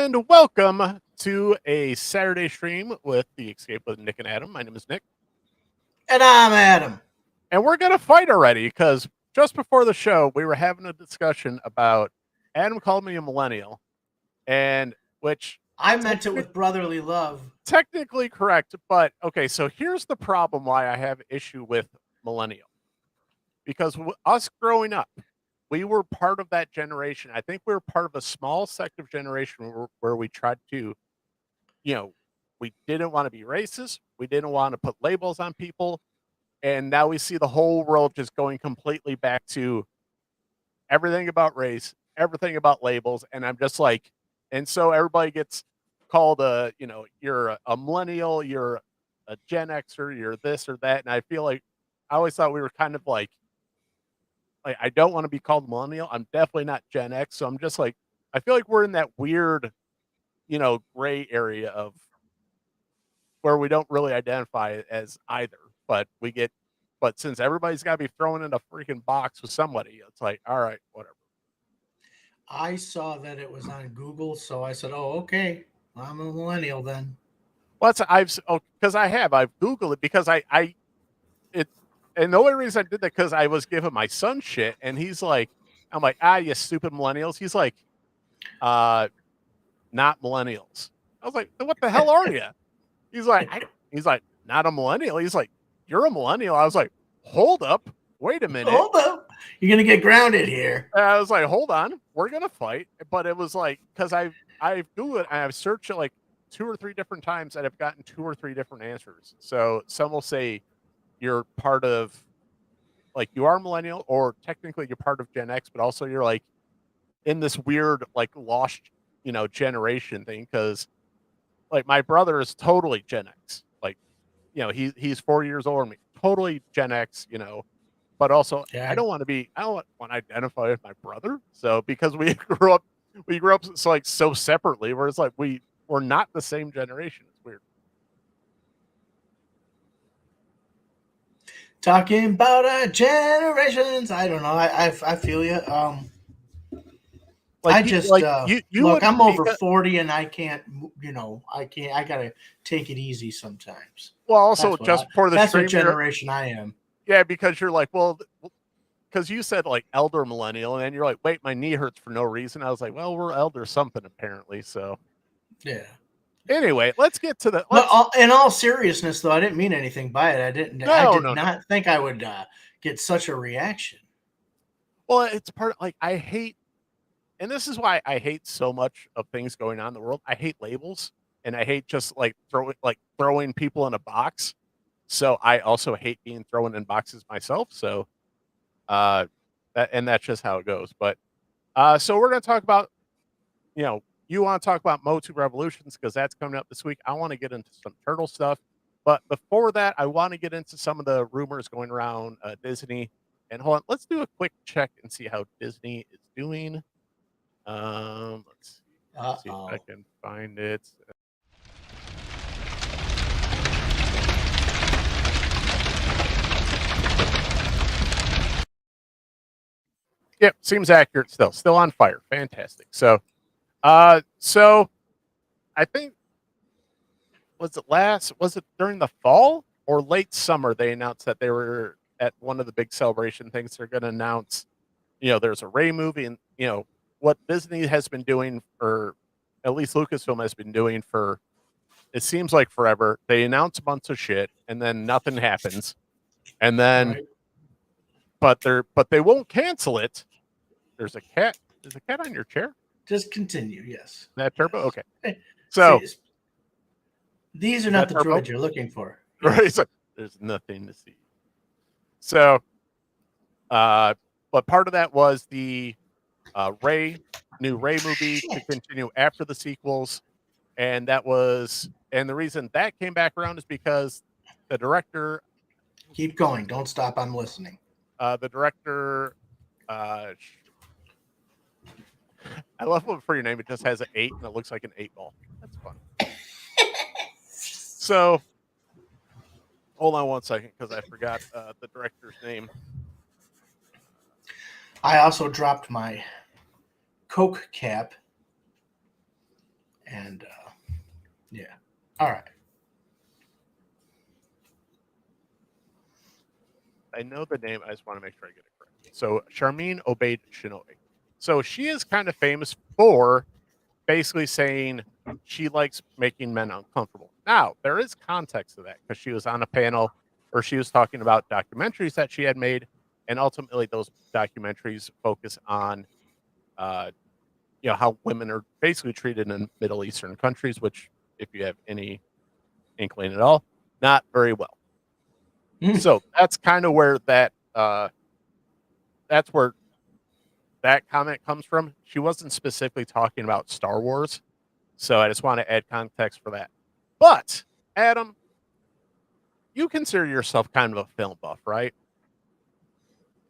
And welcome to a Saturday stream with the Escape with Nick and Adam. My name is Nick. And I'm Adam. And we're going to fight already because just before the show, we were having a discussion about Adam called me a millennial, and which I meant it with brotherly love. Technically correct, but okay, so here's the problem why I have issue with millennial. Because us growing up, we were part of that generation. I think we were part of a small sect of generation where we tried to, we didn't want to be racist. We didn't want to put labels on people. And now we see the whole world just going completely back to everything about race, everything about labels. And I'm just like, and so everybody gets called you're a millennial, you're a Gen Xer, you're this or that. And I feel like I always thought we were kind of like I don't want to be called millennial. I'm definitely not Gen X. So I'm just like, I feel like we're in that weird, gray area of where we don't really identify as either, but since everybody's got to be thrown in a freaking box with somebody, it's like, all right, whatever. I saw that it was on Google, so I said, "Oh, okay, I'm a millennial then." Well, I've Googled it because and the only reason I did that because I was giving my son shit, and he's like, I'm like, you stupid millennials. He's like, not millennials. I was like, what the hell are you? He's like, not a millennial. He's like, you're a millennial. I was like, hold up, wait a minute. Hold up, you're gonna get grounded here. And I was like, hold on, we're gonna fight. But it was like, because I've Googled it and I've searched it like 2 or 3 different times and I've gotten 2 or 3 different answers. So some will say you're part of, like, you are millennial, or technically you're part of Gen X, but also you're like in this weird like lost generation thing, because like my brother is totally Gen X, like he's 4 years older than me, totally Gen X, but also I don't want to identify with my brother, so because we grew up so separately, where it's like we're not the same generation. It's weird. Talking about generations. I don't know. I feel you. Like, I just look. I'm over 40, and I can't. I gotta take it easy sometimes. Well, also just for the that's stream, what generation I am. Yeah, because you're like, well, because you said like elder millennial, and then you're like, wait, my knee hurts for no reason. I was like, well, we're elder something apparently. So yeah. Anyway, let's get to the. In all seriousness, though, I didn't mean anything by it. I did not think I would get such a reaction. Well, it's part of, like, I hate, and this is why I hate so much of things going on in the world. I hate labels, and I hate just like throwing people in a box. So I also hate being thrown in boxes myself. So, that's just how it goes. But so we're gonna talk about, you want to talk about Motu Revolutions because that's coming up this week. I want to get into some turtle stuff. But before that, I want to get into some of the rumors going around Disney. And hold on, let's do a quick check and see how Disney is doing. Let's see if I can find it. Yep, seems accurate still. Still on fire. Fantastic. So I think, was it during the fall or late summer they announced that they were at one of the big celebration things. They're going to announce, there's a Rey movie, and what Disney has been doing, or at least Lucasfilm has been doing for, it seems like forever. They announce a bunch of shit and then nothing happens, and then but they won't cancel it. There's a cat on your chair. Just continue. Yes. That turbo. Okay. So these are not the droids you're looking for. Yes. Right. So there's nothing to see. So, but part of that was the new Rey movie to continue after the sequels, and the reason that came back around is because the director. Keep going. Don't stop. I'm listening. The director. I love what for your name. It just has an 8 and it looks like an 8 ball. That's fun. So, hold on one second because I forgot the director's name. I also dropped my Coke cap, And yeah, all right. I know the name. I just want to make sure I get it correct. So Charmin Obaid Shinoy. So she is kind of famous for basically saying she likes making men uncomfortable. Now, there is context to that because she was on a panel where she was talking about documentaries that she had made, and ultimately those documentaries focus on, uh, how women are basically treated in Middle Eastern countries, which, if you have any inkling at all, not very well. So that's kind of where that's where that comment comes from. She wasn't specifically talking about Star Wars, so I just want to add context for that. But Adam, you consider yourself kind of a film buff, right?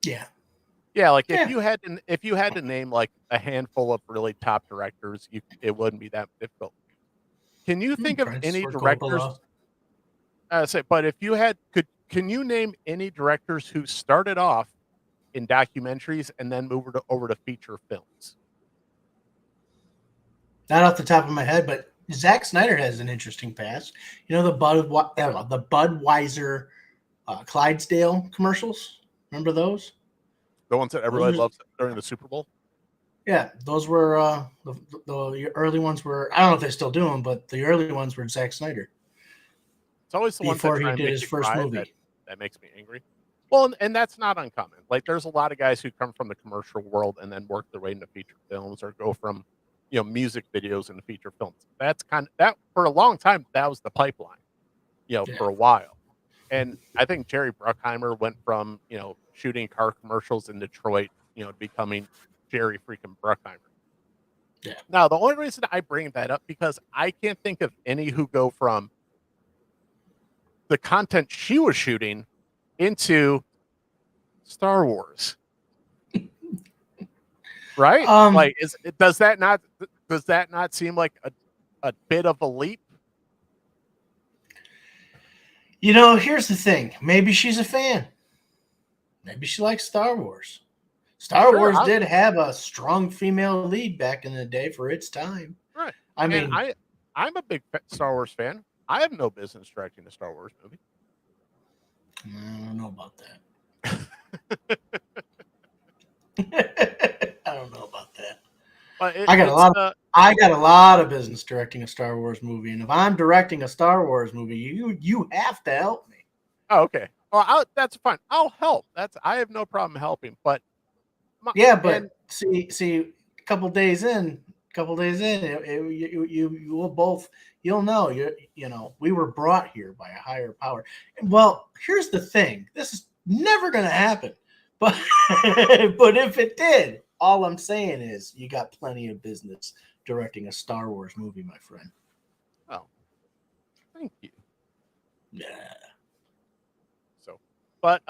Yeah. Yeah, like Yeah. if you had to name like a handful of really top directors, it wouldn't be that difficult. Can you think of Prince any or directors? Coppola. But if you had can you name any directors who started off in documentaries and then moved over to feature films? Not off the top of my head, but Zack Snyder has an interesting past. You know the Budweiser Clydesdale commercials? Remember those? The ones that Those everybody were, loves during the Super Bowl? yeah, those were the early ones were. I don't know if they still do them, but the early ones were Zack Snyder It's always the ones that before he try and did make his you first cry movie. that makes me angry. Well, and that's not uncommon. Like there's a lot of guys who come from the commercial world and then work their way into feature films or go from, music videos into feature films. That's kind of that for a long time that was the pipeline, Yeah. for a while. And I think Jerry Bruckheimer went from, shooting car commercials in Detroit, to becoming Jerry freaking Bruckheimer. Yeah. Now, the only reason I bring that up because I can't think of any who go from the content she was shooting into Star Wars. Right? Um, Like does that not seem like a bit of a leap? Here's the thing. Maybe she's a fan. Maybe she likes Star Wars. Star Sure, Wars did have a strong female lead back in the day for its time. right. I And mean, I'm a big Star Wars fan. I have no business directing a Star Wars movie. I don't know about that. I don't know about that. But I got a it's lot. I got a lot of business directing a Star Wars movie, and if I'm directing a Star Wars movie, you have to help me. oh, okay. Well, that's fine. I'll help. I have no problem helping. But Yeah, and but see, a couple days in, you will both. You'll know. We were brought here by a higher power. Well, here's the thing. This is never going to happen. But but if it did, all I'm saying is you got plenty of business directing a Star Wars movie, my friend. oh, thank you. Yeah. So, but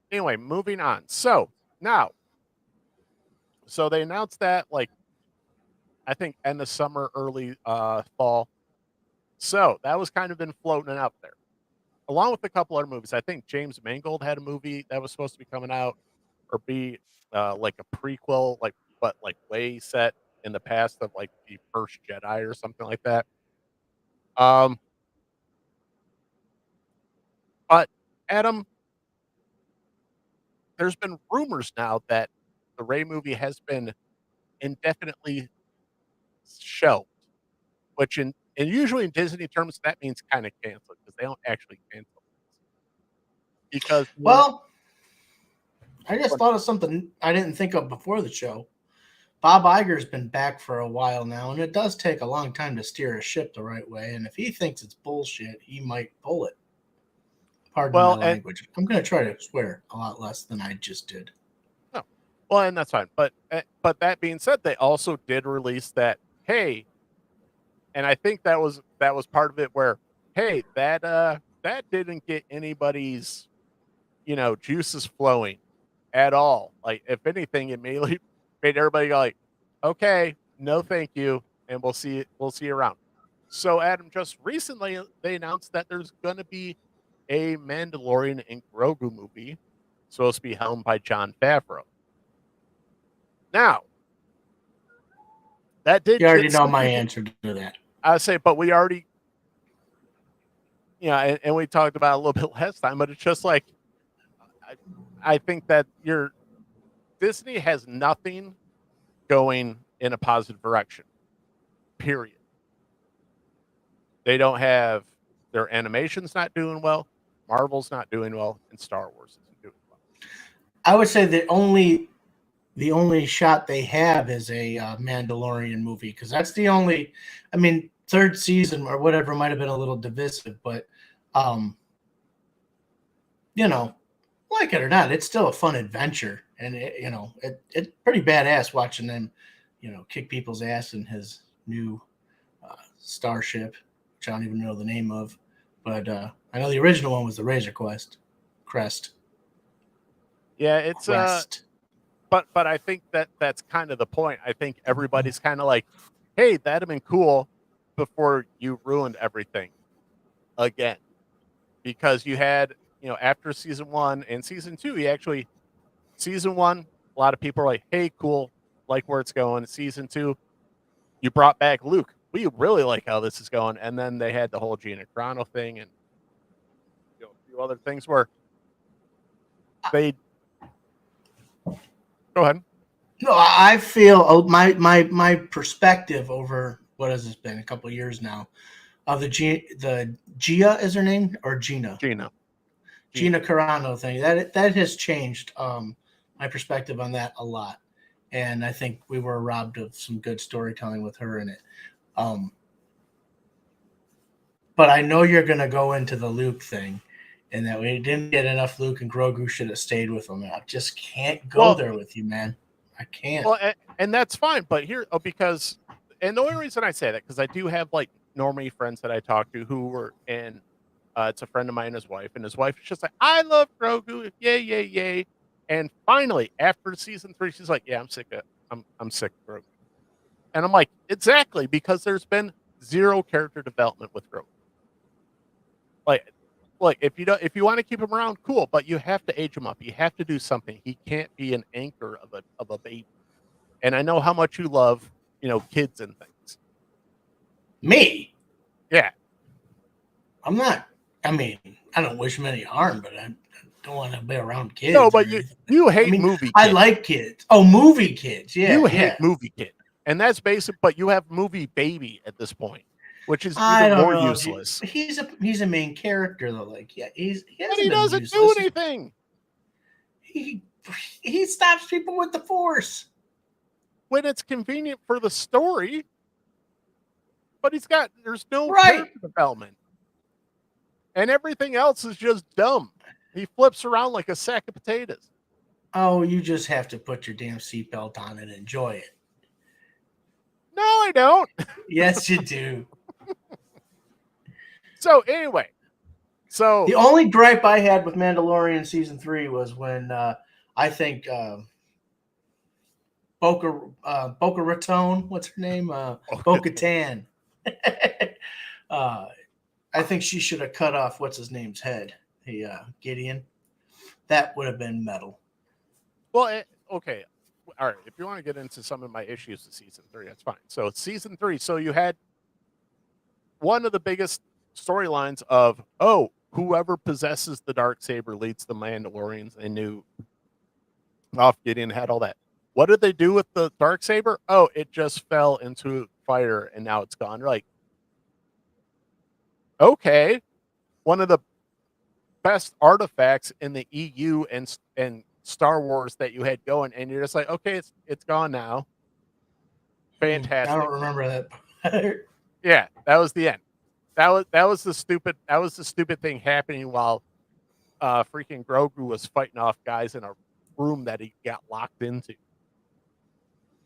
anyway, moving on. So now, so they announced that like I think end of summer, early fall. So that was kind of been floating out there, along with a couple other movies. I think James Mangold had a movie that was supposed to be coming out or be like a prequel, but like way set in the past of like the first Jedi or something like that. Um, but Adam, there's been rumors now that the Ray movie has been indefinitely shelved, which and usually in Disney terms that means kind of canceled because they don't actually cancel because Well, I just thought of something I didn't think of before the show. Bob Iger's been back for a while now, and it does take a long time to steer a ship the right way. And if he thinks it's bullshit, he might pull it. Pardon my well and language. I'm going to try to swear a lot less than I just did. no, well and that's fine. But that being said, they also did release that hey, and I think that was part of it where hey that didn't get anybody's juices flowing at all. Like if anything, it mainly made everybody go like, okay, no thank you, and we'll see you around. So Adam, just recently they announced that there's gonna be a Mandalorian and Grogu movie supposed to be helmed by Jon Favreau. Now, That did You already get know my significant. answer to that. I would say, but we already, and we talked about it a little bit last time, but it's just like, I think that Disney has nothing going in a positive direction, period. They don't have, their animation's not doing well, Marvel's not doing well, and Star Wars isn't doing well. I would say the only shot they have is a Mandalorian movie, because that's the only. I mean, third season or whatever might have been a little divisive, but like it or not, it's still a fun adventure, and it's pretty badass watching them, kick people's ass in his new starship, which I don't even know the name of, but I know the original one was the Razor Crest. Yeah, it's Crest. but I think that's kind of the point. I think everybody's kind of like, hey, that'd have been cool before you ruined everything again. Because you had, after season 1 and season 2, season 1, a lot of people are like, hey, cool, like where it's going. Season 2, you brought back Luke. We really like how this is going. And then they had the whole Gina Carano thing and a few other things where they go ahead. No, I feel my perspective over what has this been, a couple of years now, of the Gia is her name, or Gina Carano thing, that has changed my perspective on that a lot, and I think we were robbed of some good storytelling with her in it. But I know you're going to go into the Luke thing, and that we didn't get enough Luke, and Grogu should have stayed with him. I just can't go there with you, man. I can't. Well, and that's fine, but because the only reason I say that, because I do have like normie friends that I talk to who were in. It's a friend of mine and his wife is just like, I love Grogu, yay, yay, yay. And finally, after season 3, she's like, yeah, I'm sick of Grogu. And I'm like, exactly, because there's been zero character development with Grogu. Like if you want to keep him around, cool, but you have to age him up. You have to do something. He can't be an anchor of a baby. And I know how much you love, kids and things. Me? Yeah. I'm not. I mean, I don't wish him any harm, but I don't want to be around kids. No, but you hate movie kids. I like kids. Oh, movie kids. Yeah. You hate movie kid. And that's basic, but you have movie baby at this point, which is even more useless. He's a main character though. Like, yeah, he doesn't do anything. He stops people with the Force when it's convenient for the story. But there's no character development. And everything else is just dumb. He flips around like a sack of potatoes. Oh, you just have to put your damn seatbelt on and enjoy it. No, I don't. Yes, you do. So anyway, the only gripe I had with Mandalorian season 3 was when I think Boca Raton, what's her name? Bo-Katan. I think she should have cut off what's his name's head. Gideon. That would have been metal. Well, okay. All right. If you want to get into some of my issues with season 3, that's fine. So season 3. So you had one of the biggest storylines of, whoever possesses the Darksaber leads the Mandalorians. They knew Moff Gideon had all that. What did they do with the Darksaber? Oh, it just fell into fire and now it's gone. Like, okay, one of the best artifacts in the EU and Star Wars that you had going, and you're just like, okay, it's gone now. Fantastic. I don't remember that. Yeah, that was the end. That was the stupid thing happening while freaking Grogu was fighting off guys in a room that he got locked into.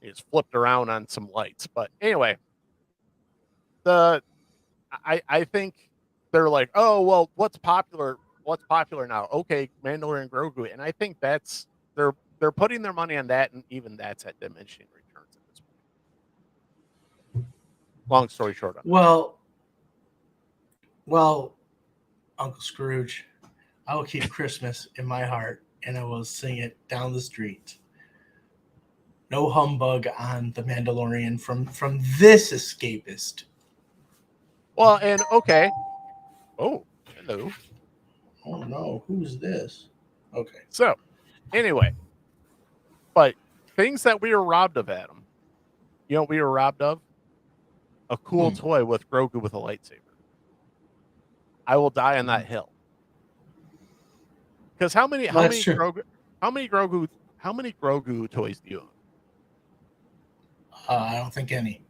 He just flipped around on some lights. But anyway, I think they're like, oh well, what's popular now? Okay, Mandalorian Grogu, and I think that's they're putting their money on that, and even that's at diminishing returns at this point. Long story short. Well, Uncle Scrooge, I will keep Christmas in my heart, and I will sing it down the street. No humbug on the Mandalorian from this escapist. Well, and okay. Oh, hello. Oh no, who's this? Okay. So, anyway, but things that we were robbed of, Adam. You know what we were robbed of? A cool toy with Grogu with a lightsaber. I will die on that hill. Because how many Grogu toys do you own? I don't think any.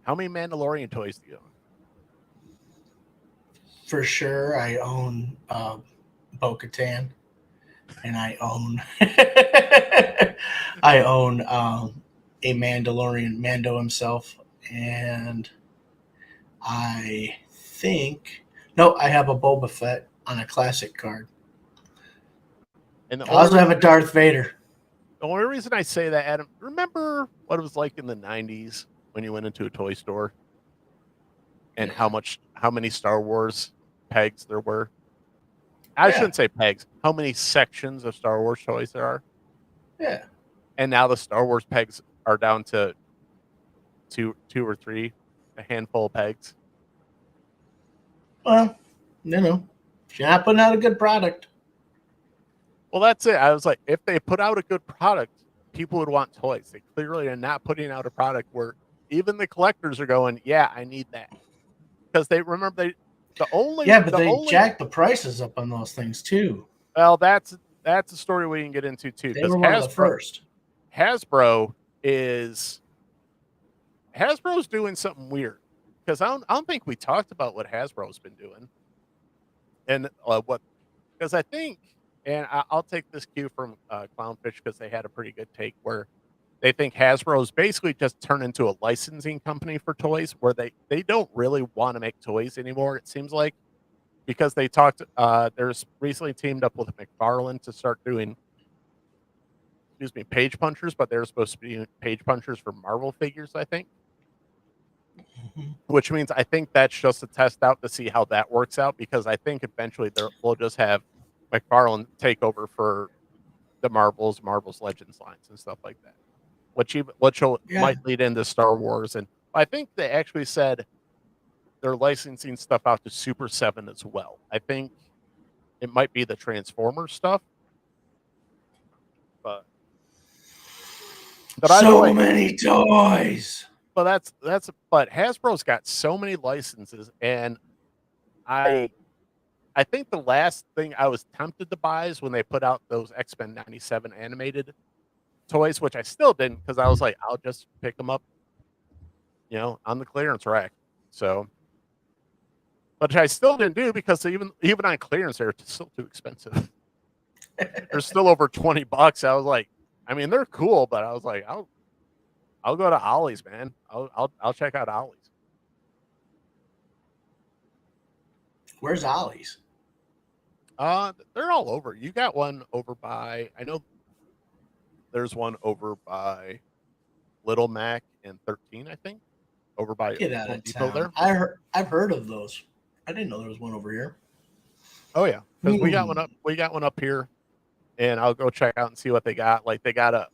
How many Mandalorian toys do you own? For sure, I own Bo-Katan, and I own I own a Mandalorian, Mando himself, and I think I have a Boba Fett on a classic card. And I also have a Darth Vader. The only reason I say that, Adam, remember what it was like in the 90s when you went into a toy store and how many Star Wars pegs there were? I shouldn't say pegs. How many sections of Star Wars toys there are? Yeah. And now the Star Wars pegs are down to two or three, a handful of pegs. Well, if you're not putting out a good product. Well, that's it. I was like, if they put out a good product, people would want toys. They clearly are not putting out a product where even the collectors are going, yeah, I need that. Because they remember they jacked the prices up on those things too. Well, that's a story we can get into too. They were one of the first. Hasbro's doing something weird because I don't think we talked about what Hasbro's been doing and because I think, and I'll take this cue from Clownfish because they had a pretty good take where they think Hasbro's basically just turned into a licensing company for toys where they don't really want to make toys anymore. It seems like because they talked, there's recently teamed up with McFarlane to start doing, page punchers, but they're supposed to be page punchers for Marvel figures, I think. Which means I think that's just a test out to see how that works out because I think eventually we'll just have McFarlane take over for the Marvel's Legends lines and stuff like that, which might lead into Star Wars. And I think they actually said they're licensing stuff out to Super 7 as well. I think it might be the Transformers stuff, but so many toys. But but Hasbro's got so many licenses, and I think the last thing I was tempted to buy is when they put out those X-Men 97 animated toys, which I still didn't because I was like, I'll just pick them up, on the clearance rack. So, but I still didn't do because even on clearance, they're still too expensive. They're still over $20. I was like, I mean, they're cool, but I was like, I'll go to Ollie's, man. I'll check out Ollie's. Where's Ollie's? They're all over. You got one over by, I know there's one over by Little Mac and 13, I think. Over by Get out of town. There. I've heard of those. I didn't know there was one over here. Oh yeah, because we got one up. We got one up here, and I'll go check out and see what they got. Like they got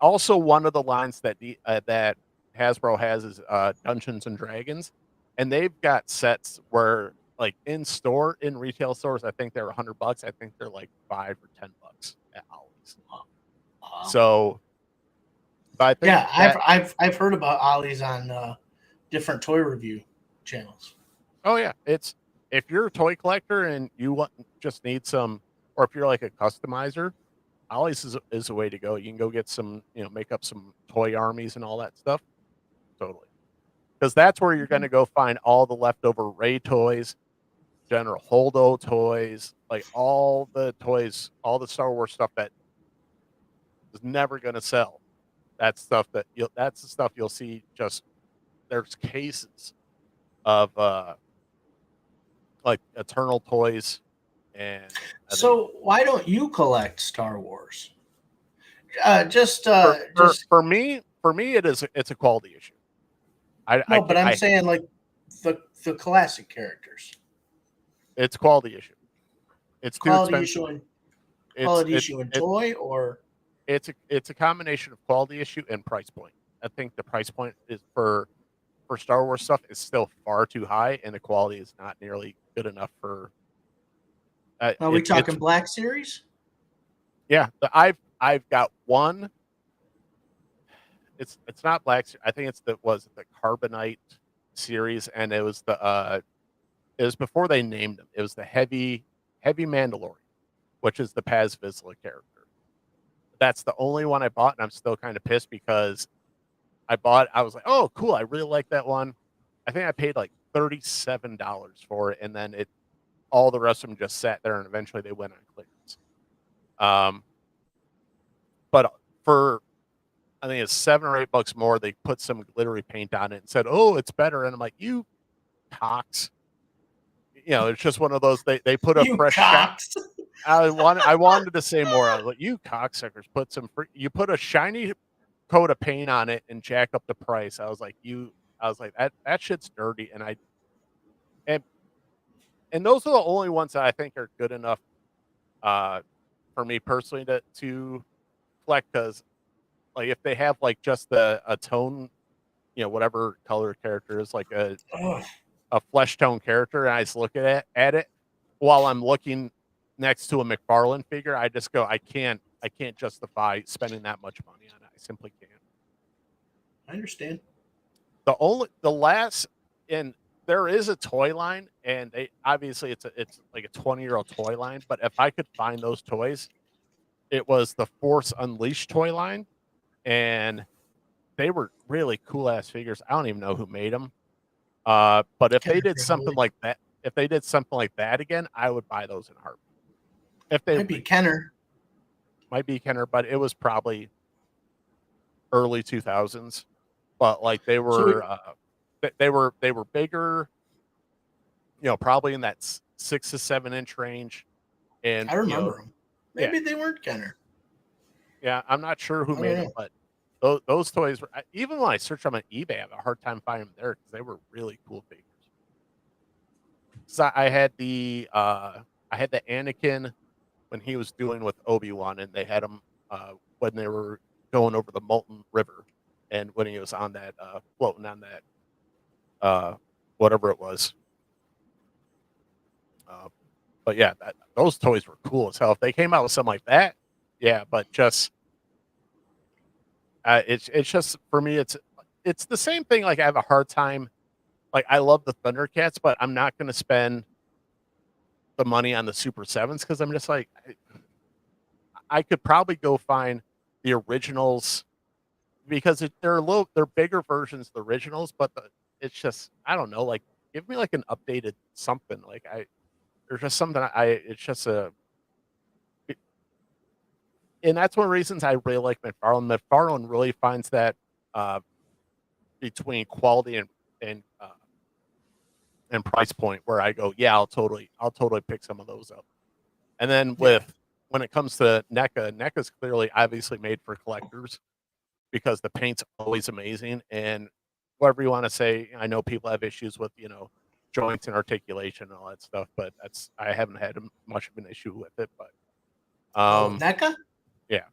also one of the lines that that Hasbro has is Dungeons and Dragons, and they've got sets where like in retail stores, I think they're $100. I think they're like $5 or $10 at Ollie's. Wow. So, but I think I've heard about Ollie's on different toy review channels. Oh yeah, it's if you're a toy collector and you just need some, or if you're like a customizer, Ollie's is a way to go. You can go get some, make up some toy armies and all that stuff. Totally. Because that's where you're going to go find all the leftover Rey toys, General Holdo toys, like all the toys, all the Star Wars stuff that is never going to sell. That's the stuff you'll see. Just there's cases of like Eternal toys. And why don't you collect Star Wars? For me, it's a quality issue. I'm saying like the classic characters. It's quality issue. It's quality issue in toy or it's a combination of quality issue and price point. I think the price point is for Star Wars stuff is still far too high, and the quality is not nearly good enough for. Are we talking Black Series? Yeah, I've got one. It's not Black. I think it's the Carbonite series, and it was before they named him. It was the heavy Mandalorian, which is the Paz Vizsla character. That's the only one I bought, and I'm still kind of pissed because I was like, oh, cool, I really like that one. I think I paid like $37 for it, and then all the rest of them just sat there, and eventually they went on clearance. But for I think it's $7 or $8 more, they put some glittery paint on it and said, "Oh, it's better." And I'm like, "You cocks!" It's just one of those. They put a fresh shot. I wanted to say more. I was like, "You cocksuckers! You put a shiny coat of paint on it and jack up the price." I was like, that shit's dirty, and those are the only ones that I think are good enough for me personally to collect, because like if they have like just a tone, whatever color character is like a flesh tone character, and I just look at it while I'm looking next to a McFarlane figure, I just go, I can't justify spending that much money on it. I simply can't. I understand. And there is a toy line, and they obviously it's like a 20-year-old toy line, but if I could find those toys, it was the Force Unleashed toy line, and they were really cool ass figures. I don't even know who made them. But if they did something like that again, I would buy those in a heartbeat. If they might be Kenner, but it was probably early 2000s. But like they were bigger, probably in that 6 to 7 inch range. And I remember them. Maybe they weren't Kenner. Yeah, I'm not sure who made them, but those toys were, even when I search them on eBay, I have a hard time finding them there because they were really cool figures. So I had the Anakin when he was doing with Obi-Wan, and they had him when they were going over the Molten River, and when he was on that floating on that whatever it was. But yeah, those toys were cool as hell. If they came out with something like that, yeah, but just it's just for me, it's the same thing. Like I have a hard time. Like I love the Thundercats, but I'm not going to spend the money on the Super Sevens because I'm just like, I could probably go find the originals because they're bigger versions of the originals, but it's just, I don't know, like give me like an updated something. Like there's just something it's just and that's one of the reasons I really like McFarlane. McFarlane really finds that between quality and price point where I go, yeah, I'll totally pick some of those up. And then when it comes to NECA's clearly obviously made for collectors because the paint's always amazing. And whatever you want to say, I know people have issues with, joints and articulation and all that stuff, but I haven't had much of an issue with it. But NECA? Yeah.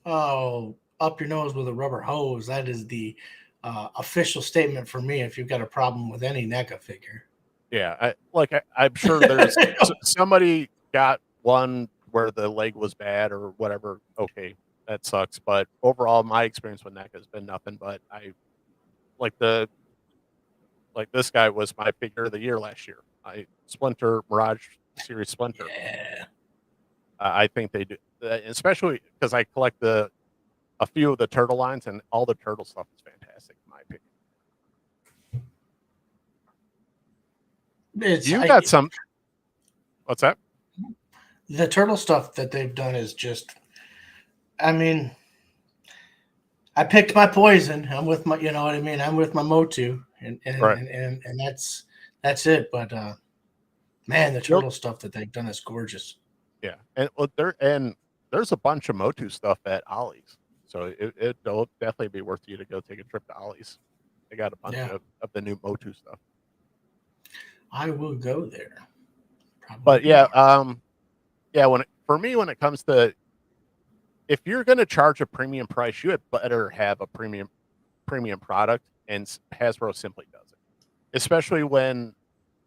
Oh, up your nose with a rubber hose. That is the official statement for me if you've got a problem with any NECA figure. Yeah, I'm sure there's somebody got one where the leg was bad or whatever. Okay, that sucks. But overall, my experience with NECA has been nothing but this guy was my figure of the year last year. Splinter Mirage Series Splinter. Yeah. I think they do, especially because I collect a few of the turtle lines, and all the turtle stuff is fantastic in my opinion. You got some. What's that? The turtle stuff that they've done is just, I mean, I picked my poison. I'm with my, you know what I mean? I'm with my Motu, and that's it. But man, the turtle stuff that they've done is gorgeous. Yeah, and there's a bunch of Motu stuff at Ollie's, so it'll definitely be worth you to go take a trip to Ollie's. They got a bunch of the new Motu stuff. I will go there. Probably. But yeah, when it comes to if you're going to charge a premium price, you had better have a premium product, and Hasbro simply does it. Especially when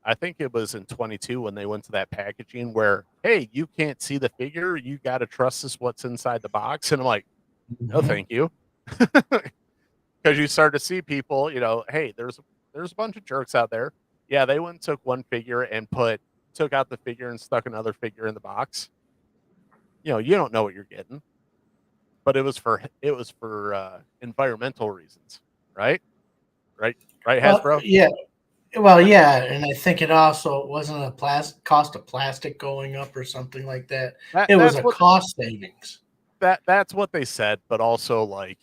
I think it was in 22 when they went to that packaging where, hey, you can't see the figure, you got to trust us what's inside the box, and I'm like, no, thank you, because you start to see people, hey, there's a bunch of jerks out there. Yeah, they went and took one figure and took out the figure and stuck another figure in the box. You don't know what you're getting, but it was for environmental reasons, right? Right, Well, Hasbro. yeah. Well, yeah, and I think it also wasn't a cost of plastic going up or something like that. That It was that's a what cost savings. that's what they said, but also like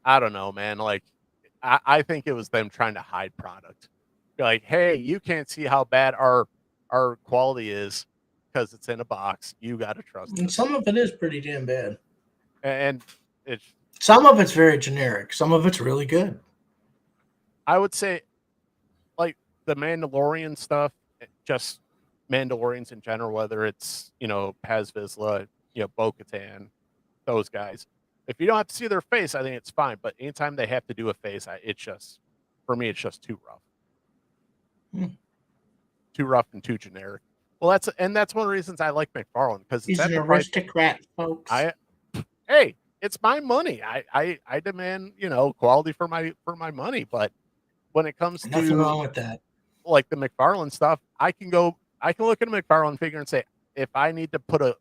I don't know, man. Like I think it was them trying to hide product. Be like, hey, you can't see how bad our quality is because it's in a box. You got to trust And us. some of it is pretty damn bad. And it's Some of it's very generic. Some of it's really good. I would say like the Mandalorian stuff, just Mandalorians in general, whether it's Paz Vizsla, Bo Katan, those guys. If you don't have to see their face, I think it's fine. But anytime they have to do a face, it's just for me, it's just too rough. Too rough and too generic. Well, that's one of the reasons I like McFarlane because He's an aristocrat, folks. Hey, it's my money. I demand quality for my money. But when it comes Nothing to wrong with that. like the McFarlane stuff, I can look at a McFarlane figure and say, if I need to put a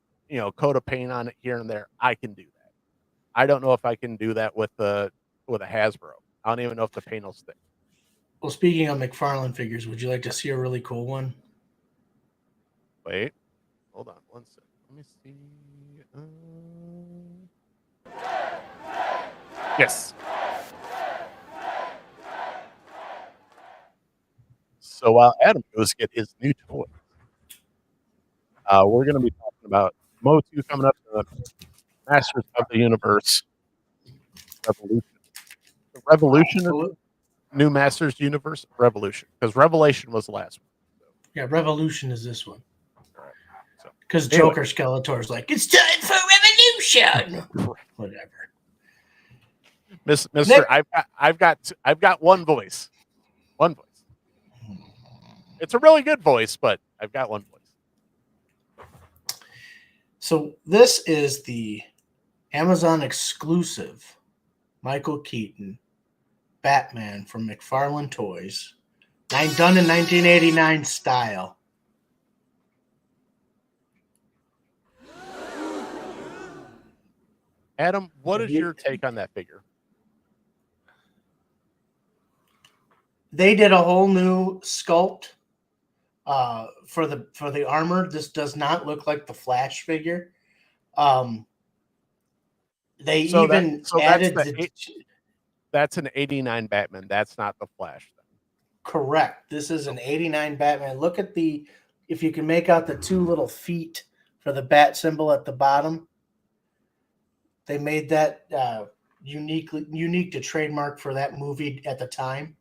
coat of paint on it here and there, I can do that. I don't know if I can do that with a Hasbro. I don't even know if the paint will stick. Well, speaking of McFarlane figures, would you like to see a really cool one? Wait, hold on one second. Let me see. Yes. So while Adam goes get his new toy, we're going to be talking about Mo2 coming up to the Masters of the Universe Revolution. The Revolution of New Masters Universe Revolution, because Revelation was the last one. So. Yeah, Revolution is this one. All right. Because Joker Skeletor's like, it's time for revolution. Whatever. Mister, I've got one voice. One voice. It's a really good voice, but I've got one voice. So this is the Amazon exclusive Michael Keaton Batman from McFarlane Toys. Done in 1989 style. Adam, what is your take on that figure? They did a whole new sculpt for the armor. This does not look like the Flash figure. They added that's an 89 Batman. That's not the Flash. Correct. This is an 89 Batman. Look at if you can make out the two little feet for the bat symbol at the bottom. They made that unique to trademark for that movie at the time.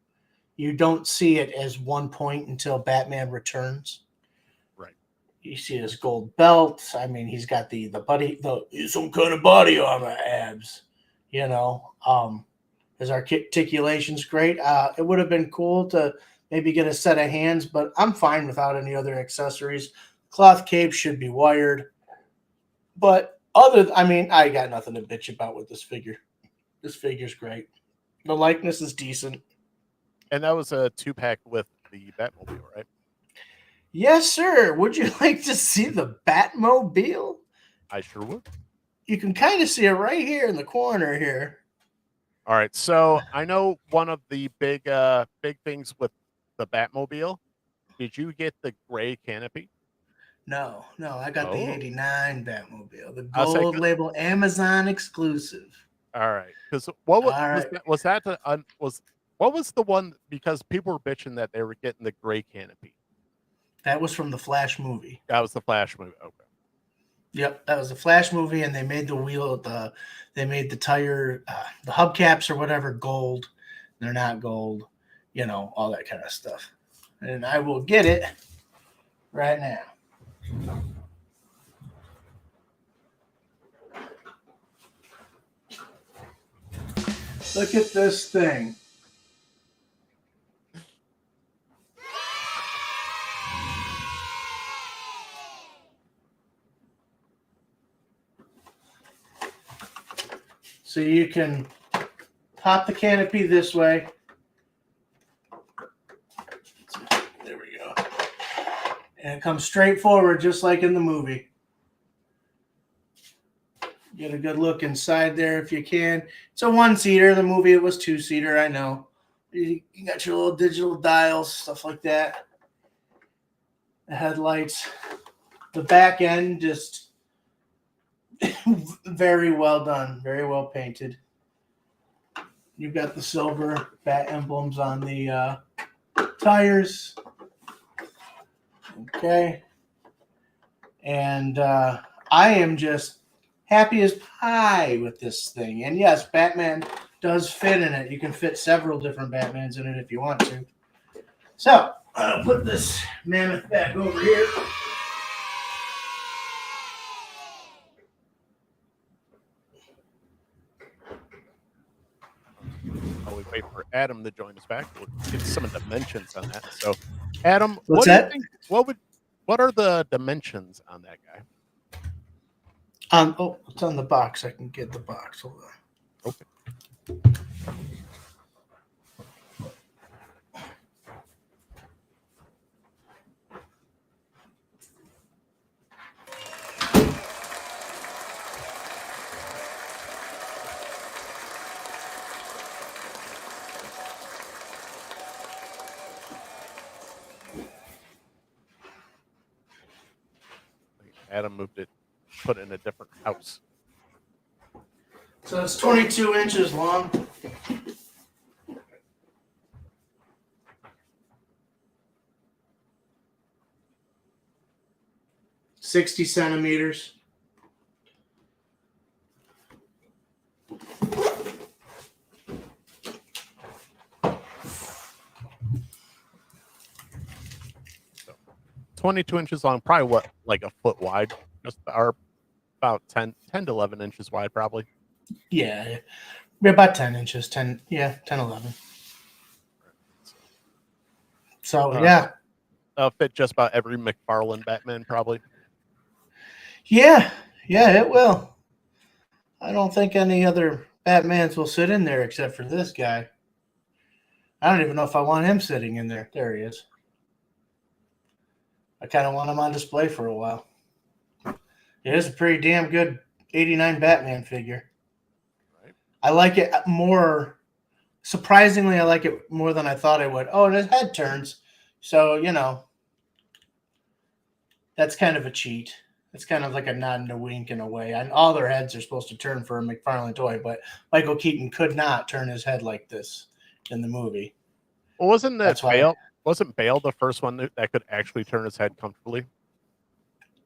You don't see it as one point until Batman Returns. Right. You see his gold belt. I mean, he's got the some kind of body armor abs. His articulation's great. It would have been cool to maybe get a set of hands, but I'm fine without any other accessories. Cloth cape should be wired. But I got nothing to bitch about with this figure. This figure's great. The likeness is decent. And that was a 2-pack with the Batmobile, right? Yes, sir. Would you like to see the Batmobile? I sure would. You can kind of see it right here in the corner here. All right. So I know one of the big things with the Batmobile. Did you get the gray canopy? No. I got the 89 Batmobile, the gold label Amazon exclusive. All right. Because what was the one? Because people were bitching that they were getting the gray canopy. That was from the Flash movie. That was the Flash movie. Okay. Yep, that was the Flash movie, and they made the wheel, they made the tire, the hubcaps or whatever gold. They're not gold, all that kind of stuff. And I will get it right now. Look at this thing. So you can pop the canopy this way. There we go. And it comes straight forward just like in the movie. Get a good look inside there if you can. It's a one-seater. The movie, it was two-seater, I know. You got your little digital dials, stuff like that. The headlights. The back end, just very well done. Very well painted. You've got the silver bat emblems on the tires. Okay. And I am just happy as pie with this thing. And yes, Batman does fit in it. You can fit several different Batmans in it if you want to. So I'll put this mammoth back over here. While we wait for Adam to join us back, we'll get some dimensions on that. So, Adam, What's what that? do you think? What are the dimensions on that guy? Oh, it's on the box. I can get the box. Hold on. Okay. Adam moved it, put it in a different house. So it's 22 inches long. $60 centimeters. So, 22 inches long, probably what, like a foot wide, just or about 10 to 11 inches wide, probably. Yeah, about 10 inches. 10, 11. So yeah, fit just about every McFarlane Batman, probably. yeah, it will. I don't think any other Batmans will sit in there except for this guy. I don't even know if I want him sitting in there. There he is. I kind of want him on display for a while. It is a pretty damn good 89 Batman figure. Right. I like it more. Surprisingly, I like it more than I thought I would. Oh, and his head turns. So, you know, that's kind of a cheat. It's kind of like a nod and a wink in a way. And all their heads are supposed to turn for a McFarlane toy, but Michael Keaton could not turn his head like this in the movie. Well, wasn't Bale the first one that could actually turn his head comfortably?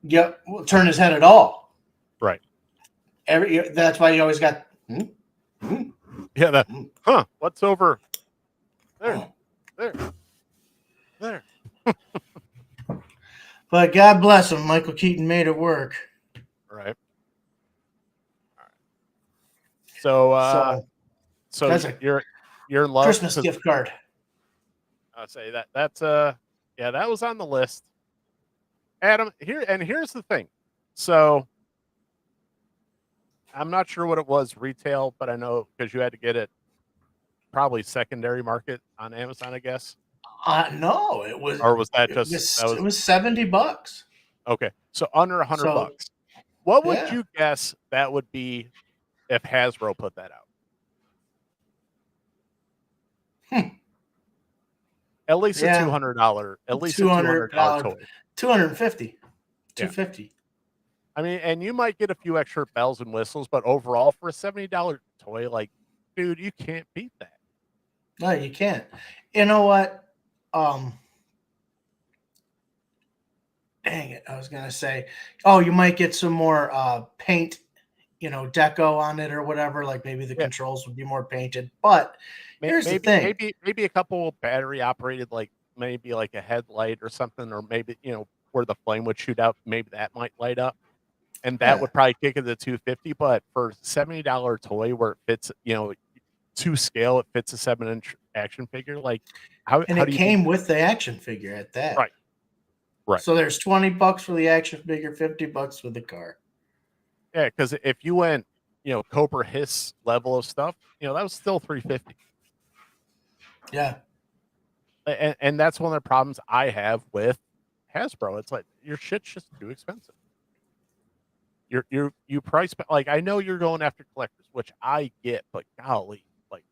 Yep, well, turn his head at all. Right. That's why you always got. Yeah. That. What's over there? There. But God bless him, Michael Keaton made it work. Right. All right. So you're in love. Christmas gift card. I'll say that's that was on the list. Adam, here's the thing. So I'm not sure what it was retail, but I know because you had to get it probably secondary market on Amazon, I guess. No, it was. Or was that it just was $70? Okay, so under $100. What would you guess that would be if Hasbro put that out? At least a $200. At least a $200 toy. $250. $250. I mean, and you might get a few extra bells and whistles, but overall, for a $70 toy, like, dude, you can't beat that. No, you can't. You know what? Dang it! I was gonna say, you might get some more paint, deco on it or whatever. Like maybe the controls would be more painted. But here's the thing: maybe a couple battery operated, like maybe like a headlight or something, or maybe where the flame would shoot out. Maybe that might light up. And that would probably kick it to $250, but for $70 toy where it fits, to scale. It fits a 7-inch action figure. Like how And how it do you came with the action figure at that. right? Right. So there's $20 for the action figure, $50 for the car. Yeah, because if you went, Cobra Hiss level of stuff, that was still $350. Yeah. And that's one of the problems I have with Hasbro. It's like your shit's just too expensive. You price, like, I know you're going after collectors, which I get, but golly, like,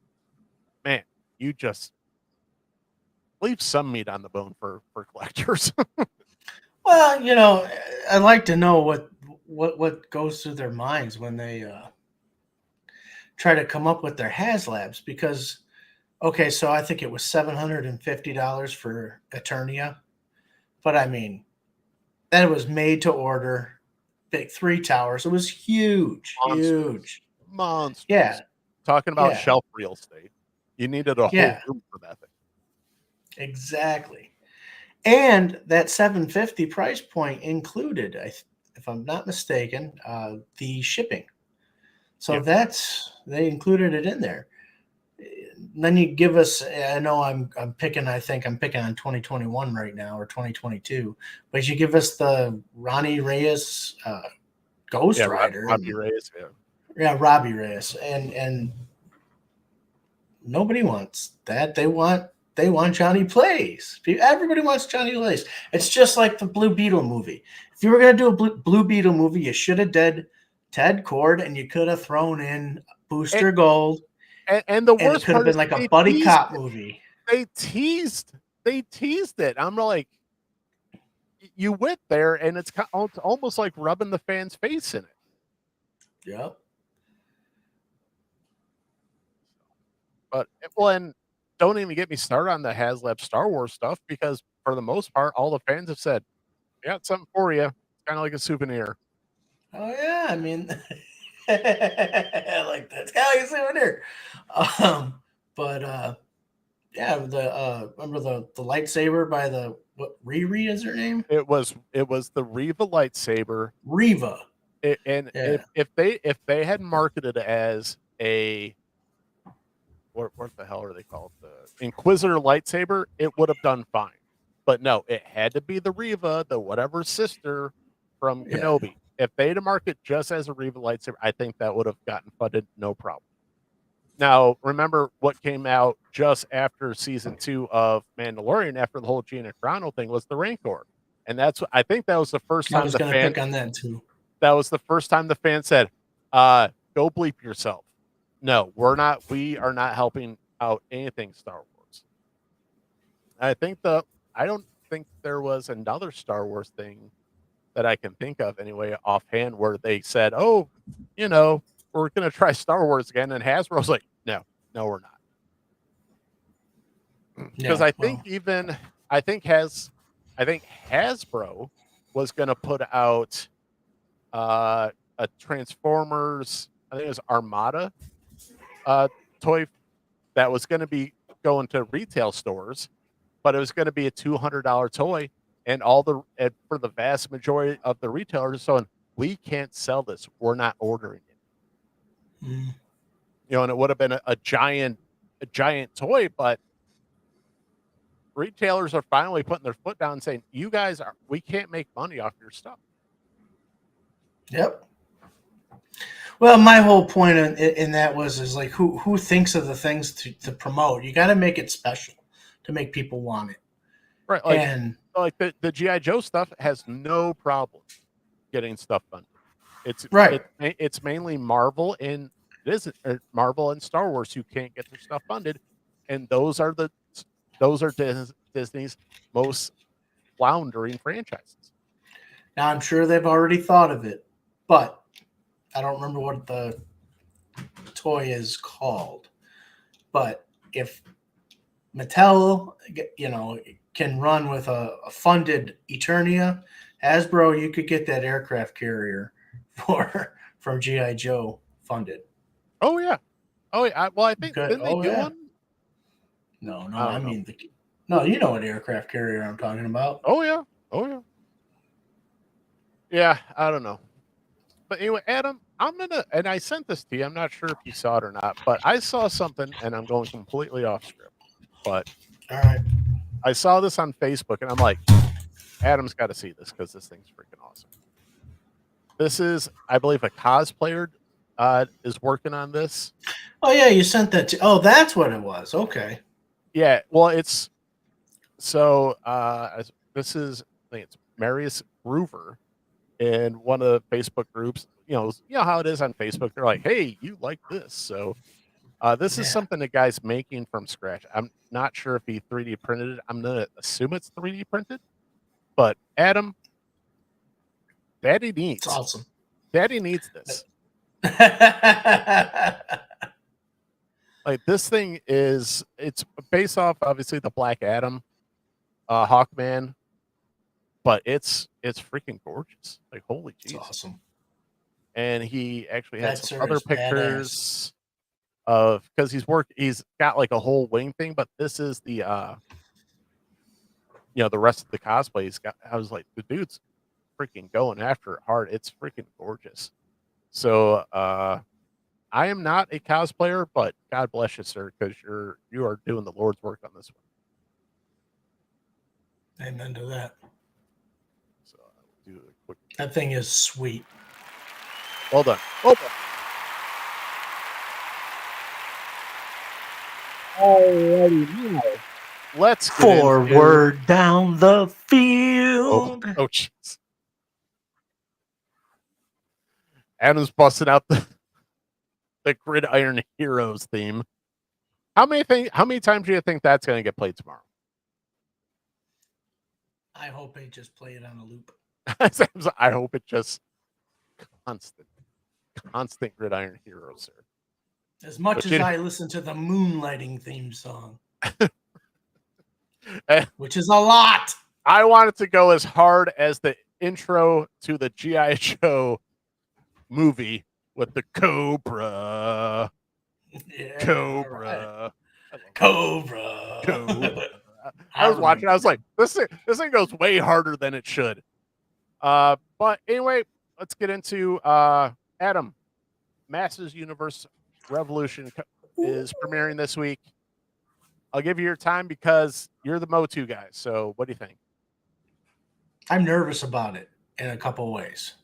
man, you just leave some meat on the bone for collectors. Well, I'd like to know what goes through their minds when they try to come up with their HasLabs, because okay, so I think it was $750 for Eternia, but I mean that was made to order, big 3 towers. It was huge, Monstrous. Monstrous. Yeah, Talking about yeah, shelf real estate, you needed a whole yeah, room for that thing. exactly. And that 750 price point included, if I'm not mistaken, the shipping. So Yeah. they included it in there. Then you give us, I know I'm picking, I think I'm picking on 2021 right now, or 2022, but you give us the Ronnie Reyes Ghost Yeah, Rider. Robbie Reyes. Yeah. Yeah, Robbie Reyes. And nobody wants that. They want Johnny Plays. Everybody wants Johnny Plays. It's just like the Blue Beetle movie. If you were going to do a Blue Beetle movie, you should have did Ted Cord, and you could have thrown in Booster Gold, And the and it worst could have part been is like a they buddy teased cop it. movie. They teased it. I'm like, you went there, and it's almost like rubbing the fan's face in it. Yep. But well, and don't even get me started on the HasLab Star Wars stuff, because for the most part, all the fans have said, "Yeah, it's something for you. It's kind of like a souvenir." Oh yeah, I mean, I like that. It's kind of like a souvenir. But yeah, remember the lightsaber by the what, Riri is her name? It was the Riva lightsaber. Riva. And Yeah. if they had marketed it as a what the hell are they called, the Inquisitor lightsaber, it would have done fine. But no, it had to be the Riva, the whatever sister from Yeah. Kenobi. If they'd have marketed just as a Riva lightsaber, I think that would have gotten funded, no problem. Now, remember what came out just after season 2 of Mandalorian, after the whole Gina Carano thing, was the Rancor. And I think that was the first I time was the gonna fan pick on that too. that was the first time the fan said, go bleep yourself. No, we are not helping out anything Star Wars. I don't think there was another Star Wars thing that I can think of anyway offhand where they said, "Oh, we're going to try Star Wars again," and Hasbro's like, "No, we're not." Because Yeah. I think Hasbro was going to put out a Transformers, I think it was Armada toy that was going to be going to retail stores, but it was going to be a $200 toy, and for the vast majority of the retailers saying, we can't sell this, we're not ordering it. Mm. And it would have been a giant toy, but retailers are finally putting their foot down and saying, we can't make money off your stuff. Yep. Well, my whole point in that is like who thinks of the things to promote? You got to make it special to make people want it. Right. Like the G.I. Joe stuff has no problem getting stuff funded. It's right. It's mainly Marvel and Marvel and Star Wars who can't get their stuff funded, and those are Disney's most floundering franchises. Now I'm sure they've already thought of it, but I don't remember what the toy is called. But if Mattel, can run with a funded Eternia, Hasbro, you could get that aircraft carrier from G.I. Joe funded. Oh yeah. Well, I think didn't they do one? No, I mean no, you know what aircraft carrier I'm talking about. Oh yeah. Yeah, I don't know. But anyway, Adam, and I sent this to you. I'm not sure if you saw it or not, but I saw something, and I'm going completely off script. But All right. I saw this on Facebook, and I'm like, Adam's got to see this because this thing's freaking awesome. This is, I believe, a cosplayer is working on this. Oh yeah, you sent that to. Oh, that's what it was. Okay. Yeah, well, it's so this is, I think it's Marius Groover in one of the Facebook groups. You know how it is on Facebook. They're like, "Hey, you like this?" So this is something the guy's making from scratch. I'm not sure if he 3D printed it. I'm gonna assume it's 3D printed. But Adam, It's awesome. Daddy needs this. Like this thing it's based off obviously the Black Adam, Hawkman, but it's freaking gorgeous. Like holy jeez, it's awesome. And he actually had That some sir other is pictures of because he's got like a whole wing thing, but this is the the rest of the cosplay he's got. I was like, the dude's freaking going after it hard. It's freaking gorgeous. So I am not a cosplayer, but God bless you, sir, because you are doing the Lord's work on this one. Amen to that. So I'll do a quick. That thing is sweet. Well done. Well done. Alrighty, now let's get forward down the field. Oh, jeez. Adam's busting out the Gridiron Heroes theme. How many times do you think that's going to get played tomorrow? I hope they just play it on a loop. I hope it just constant Gridiron Heroes, sir. As much as I listen to the Moonlighting theme song, which is a lot. I want it to go as hard as the intro to the G.I. Joe movie with the Cobra. Yeah, Cobra. Right. Cobra. I was watching. I was like, this thing goes way harder than it should. But anyway, let's get into Adam. Masters Universe Revolution is premiering this week. I'll give you your time because you're the Motu guy. So what do you think? I'm nervous about it in a couple of ways.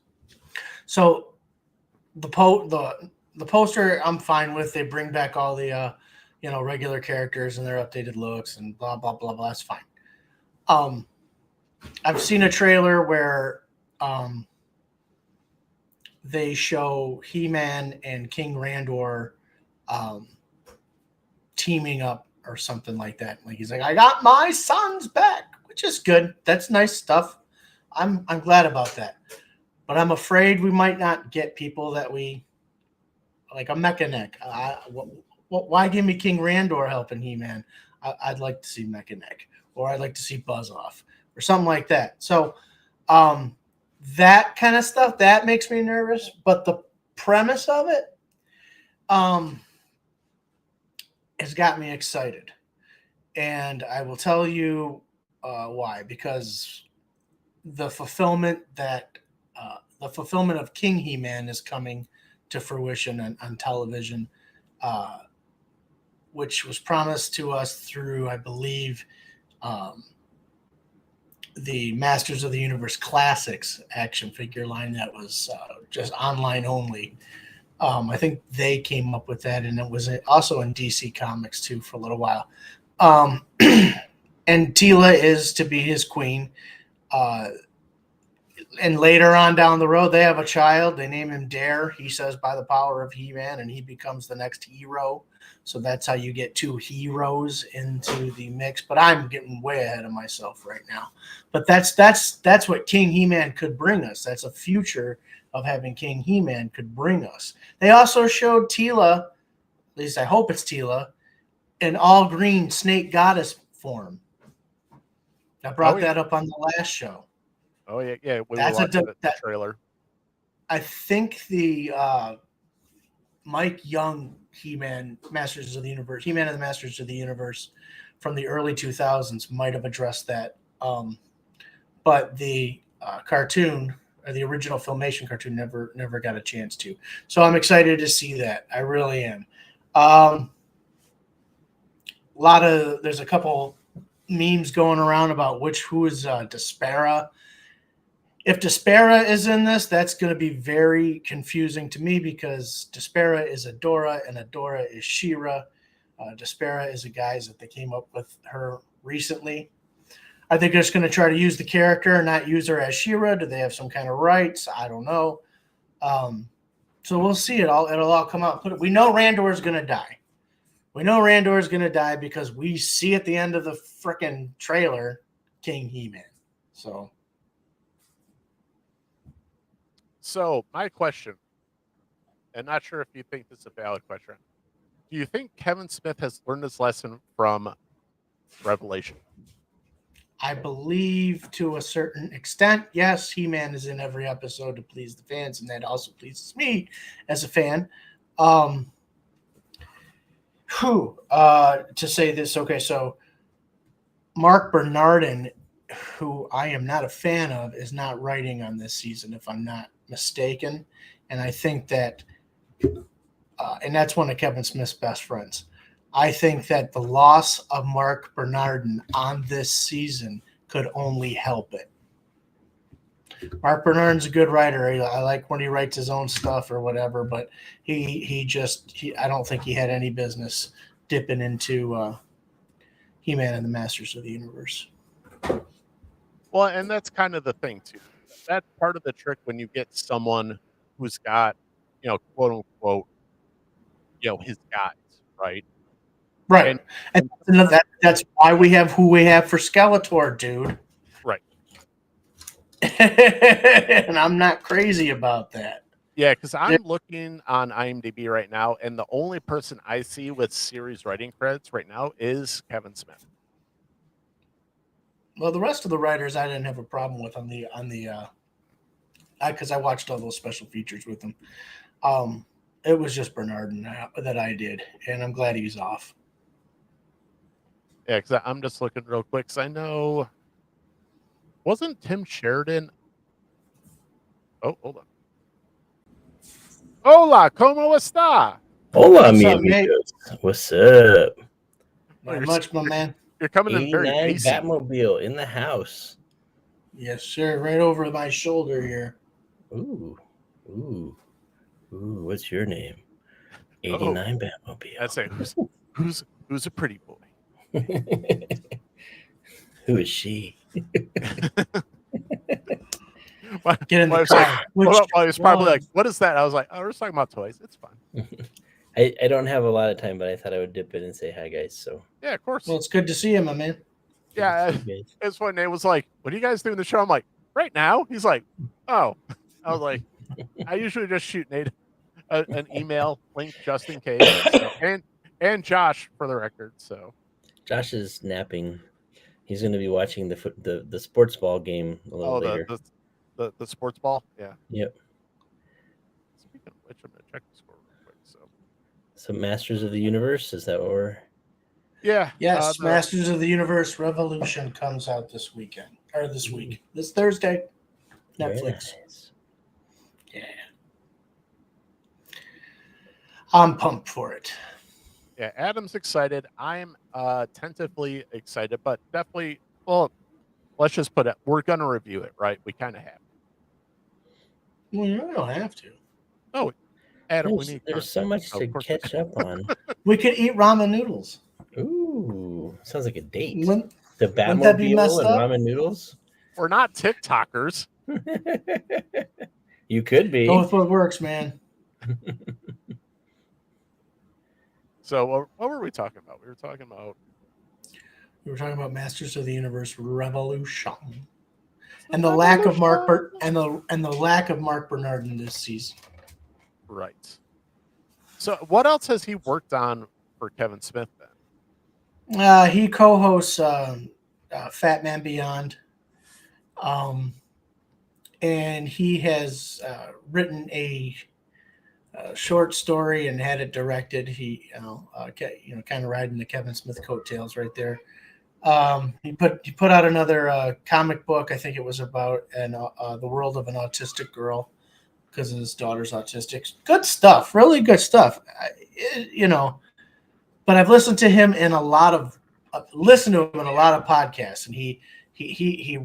So the poster I'm fine with. They bring back all the regular characters and their updated looks and blah blah blah blah. That's fine. I've seen a trailer where they show He-Man and King Randor teaming up or something like that. Like he's like, I got my sons back, which is good. That's nice stuff. I'm glad about that. But I'm afraid we might not get people that we like a Mechaneck. Why give me King Randor helping He-Man? I'd like to see Mechaneck, or I'd like to see Buzz Off, or something like that. So that kind of stuff, that makes me nervous. But the premise of it has got me excited. And I will tell you why. Because the fulfillment of King He-Man is coming to fruition on television, which was promised to us through, I believe, the Masters of the Universe Classics action figure line that was just online only. I think they came up with that, and it was also in DC Comics too for a little while. And Teela is to be his queen. And later on down the road, they have a child. They name him Dare. He says, by the power of He-Man, and he becomes the next hero. So that's how you get two heroes into the mix. But I'm getting way ahead of myself right now. But that's what King He-Man could bring us. That's a future of having King He-Man could bring us. They also showed Teela, at least I hope it's Teela, in all green snake goddess form. I brought that up on the last show. Oh yeah. We were watching the trailer. I think the Mike Young He-Man Masters of the Universe, He-Man and the Masters of the Universe from the early 2000s might have addressed that. But the cartoon, the original Filmation cartoon never got a chance to. So I'm excited to see that. I really am. There's a couple memes going around about who is Despera. If Despera is in this, that's going to be very confusing to me because Despera is Adora and Adora is She-Ra. Despera is a guy that they came up with her recently. I think they're just going to try to use the character and not use her as She-Ra. Do they have some kind of rights? I don't know. So we'll see. It'll all come out. We know Randor is going to die. We know Randor is going to die because we see at the end of the frickin' trailer King He-Man. So my question, and not sure if you think this is a valid question, do you think Kevin Smith has learned his lesson from Revelation? I believe to a certain extent, yes. He-Man is in every episode to please the fans, and that also pleases me as a fan. To say this, okay, so Mark Bernardin, who I am not a fan of, is not writing on this season, if I'm not mistaken. And I think that, and that's one of Kevin Smith's best friends. I think that the loss of Mark Bernardin on this season could only help it. Mark Bernardin's a good writer. I like when he writes his own stuff or whatever, but I don't think he had any business dipping into He-Man and the Masters of the Universe. Well, and that's kind of the thing too. That's part of the trick when you get someone who's got, quote unquote, his guys, right? Right. And that's why we have who we have for Skeletor, dude. Right. And I'm not crazy about that. Yeah, because I'm looking on IMDb right now, and the only person I see with series writing credits right now is Kevin Smith. Well, the rest of the writers I didn't have a problem with because I watched all those special features with them. It was just Bernardin that I did, and I'm glad he's off. Yeah, because I'm just looking real quick, because I know, wasn't Tim Sheridan? Oh, hold on. Hola, ¿cómo está? Hola, mi amigos. What's up? Not much, my man. You're coming in very basic. Batmobile in the house. Yes, sir. Right over my shoulder here. Ooh. What's your name? 89 Batmobile. I say, who's a pretty boy? Who is she? Get in the car. It's probably like, what is that? I was like, oh, we're just talking about toys. It's fun. I don't have a lot of time, but I thought I would dip in and say hi, guys. So yeah, of course. Well, it's good to see you, my man. Yeah, it's when Nate was like, "What are you guys doing the show?" I'm like, "Right now." He's like, "Oh." I was like, "I usually just shoot Nate an email link just in case." So, and Josh for the record. So Josh is napping. He's going to be watching the sports ball game a little later. The sports ball. Yeah. Yep. Speaking of which, I'm gonna check the score real quick. So Masters of the Universe, is that what we're? Yeah. Yes, Masters of the Universe Revolution comes out this week, this Thursday. Netflix. Nice. Yeah. I'm pumped for it. Yeah, Adam's excited. I'm tentatively excited, but definitely, well, let's just put it, we're going to review it, right? We kind of have. Well, you don't have to. Oh, Adam, there's so much to catch up on. We could eat ramen noodles. Ooh, sounds like a date. Wouldn't the Batmobile and ramen noodles? We're not TikTokers. You could be. Go with what works, man. So what were we talking about? We were talking about Masters of the Universe Revolution. And the lack of Mark Bernard in this season. Right. So what else has he worked on for Kevin Smith then? He co-hosts Fat Man Beyond. And he has written a short story and had it directed. He, kind of riding the Kevin Smith coattails right there. He put out another comic book. I think it was about the world of an autistic girl because his daughter's autistic. Good stuff, really good stuff. But I've listened to him in a lot of podcasts, and he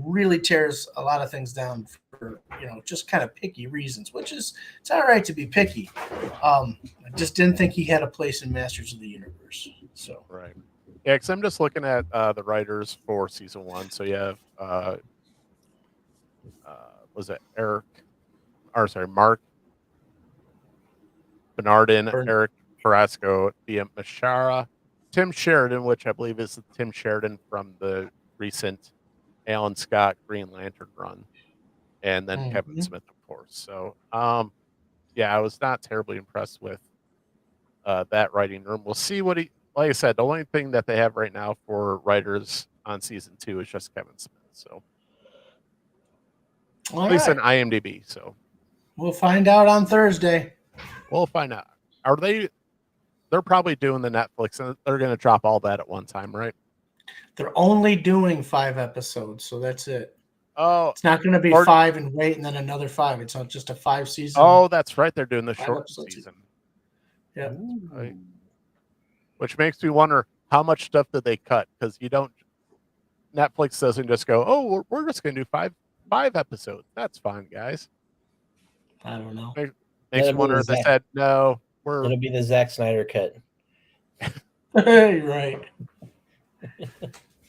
really tears a lot of things down for just kind of picky reasons, which is it's all right to be picky. I just didn't think he had a place in Masters of the Universe. So Right. Yeah, because I'm just looking at the writers for season 1. So you have was it Mark Bernardin, Eric Carrasco, Thea Mashara, Tim Sheridan, which I believe is Tim Sheridan from the recent Alan Scott Green Lantern run, and then Kevin Smith, of course. So, yeah, I was not terribly impressed with that writing room. We'll see what like I said, the only thing that they have right now for writers on season 2 is just Kevin Smith. So, at least in IMDb. So, we'll find out on Thursday. We'll find out. They're probably doing the Netflix, and they're going to drop all that at one time, right? They're only doing 5 episodes, so that's it. Oh, it's not going to be 5 and wait and then another 5. It's not just a 5 season. Oh, that's right. They're doing the short season. Yeah. Right. Which makes me wonder how much stuff did they cut? Because Netflix doesn't just go, oh, we're just going to do five episodes. That's fine, guys. I don't know. Makes me wonder if they said, no, it'll be the Zack Snyder cut. Right.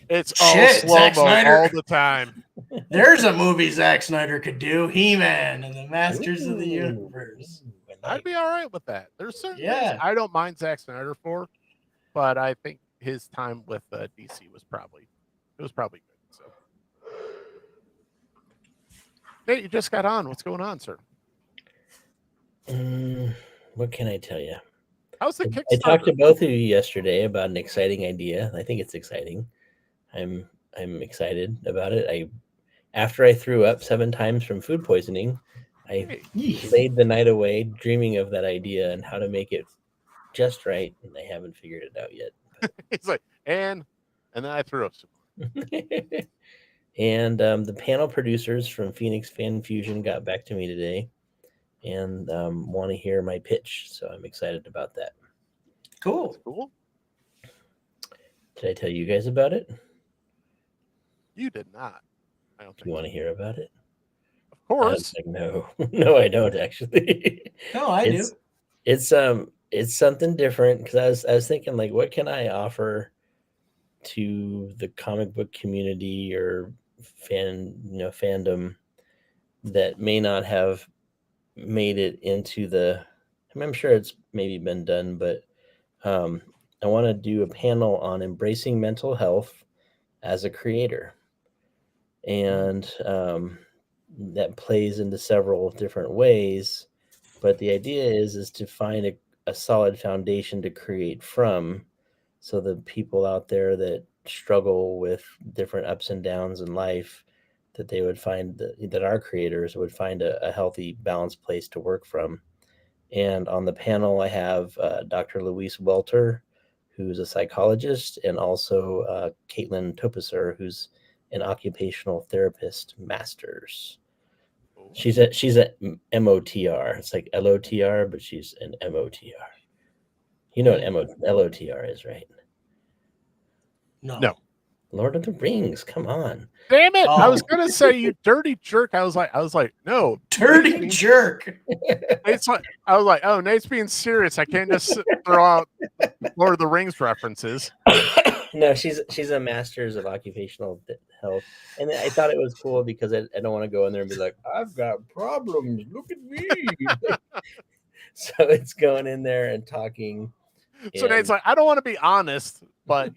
It's all slow-mo all the time. There's a movie Zack Snyder could do, He-Man and the Masters of the Universe. I'd be all right with that. There's certain things I don't mind Zack Snyder for, but I think his time with DC was probably good. So, hey, you just got on. What's going on, sir? What can I tell you? How's the Kickstarter? I talked to both of you yesterday about an exciting idea. I think it's exciting. I'm excited about it. After I threw up 7 times from food poisoning, I laid the night away dreaming of that idea and how to make it just right, and I haven't figured it out yet. It's like, and then I threw up some. And the panel producers from Phoenix Fan Fusion got back to me today and want to hear my pitch, so I'm excited about that. Cool. Did I tell you guys about it? You did not. I don't think. You want to hear about it? Of course. No, I don't actually. No, I do. It's something different because I was thinking, like, what can I offer to the comic book community or fandom that may not have made it into I'm sure it's maybe been done, but I want to do a panel on embracing mental health as a creator, and that plays into several different ways, but the idea is to find a solid foundation to create from, so the people out there that struggle with different ups and downs in life, that they would find that our creators would find a healthy, balanced place to work from. And on the panel, I have Dr. Louise Welter, who's a psychologist, and also Caitlin Topaser, who's an occupational therapist master's. She's a MOTR. It's like LOTR, but she's an MOTR. You know what LOTR is, right? No. Lord of the Rings. Come on. Damn it! I was gonna say, you dirty jerk. I was like, no, dirty jerk. I was like, oh, Nate's being serious. I can't just throw out Lord of the Rings references. No, she's a master's of occupational health, and I thought it was cool because I don't want to go in there and be like, I've got problems. Look at me. So it's going in there and talking. So Nate's like, I don't want to be honest, but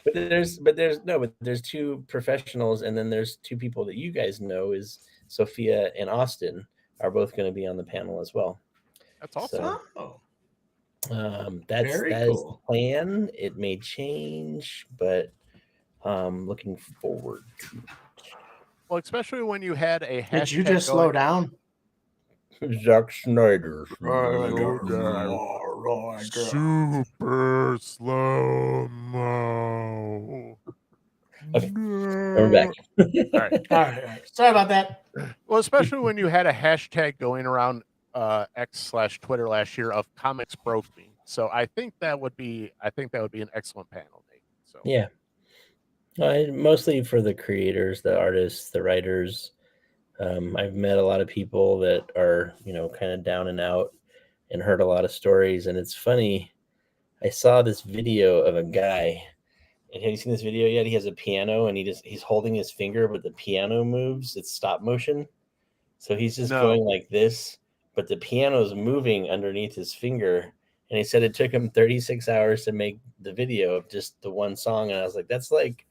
But there's 2 professionals, and then there's 2 people that you guys know, is Sophia and Austin are both going to be on the panel as well. That's awesome. That is the plan. It may change, but looking forward to it. Well, especially when you had a hashtag. Did you just slow down? Zack Snyder. Roy girl. Super slow mo. Okay, No. we're back. All right. All right. Sorry about that. Well, especially when you had a hashtag going around X/Twitter last year of comics broke me. So I think that would be an excellent panel, Nate. So Yeah. Mostly for the creators, the artists, the writers. I've met a lot of people that are, kind of down and out and heard a lot of stories. And it's funny. I saw this video of a guy. And have you seen this video yet? He has a piano and he's holding his finger, but the piano moves. It's stop motion. So he's just No. going like this, but the piano's moving underneath his finger. And he said it took him 36 hours to make the video of just the one song. And I was like, that's like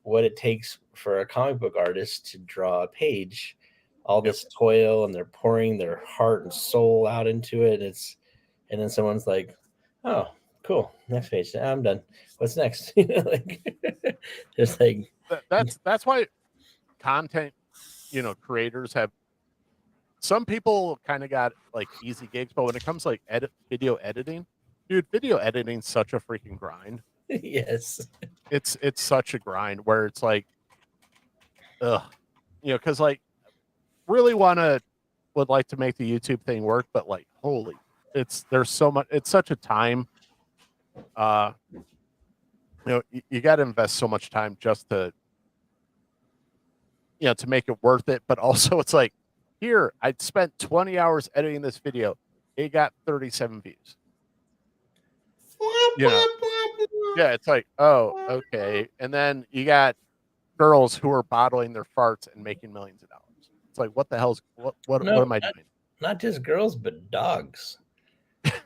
what it takes for a comic book artist to draw a page. All this toil, and they're pouring their heart and soul out into it. And then someone's like, oh, cool. Next page. I'm done. What's next? Just like that's why content, creators have. Some people kind of got like easy gigs, but when it comes to like video editing, dude, video editing's such a freaking grind. yes. It's such a grind where it's like, ugh, because like really would like to make the YouTube thing work, but like holy, there's so much. It's such a time. You got to invest so much time just to to make it worth it, but also it's like, here, I spent 20 hours editing this video. It got 37 views. Yeah, it's like, oh, okay. And then you got girls who are bottling their farts and making millions of dollars. It's like, what the hell's what am I doing? Not just girls, but dogs.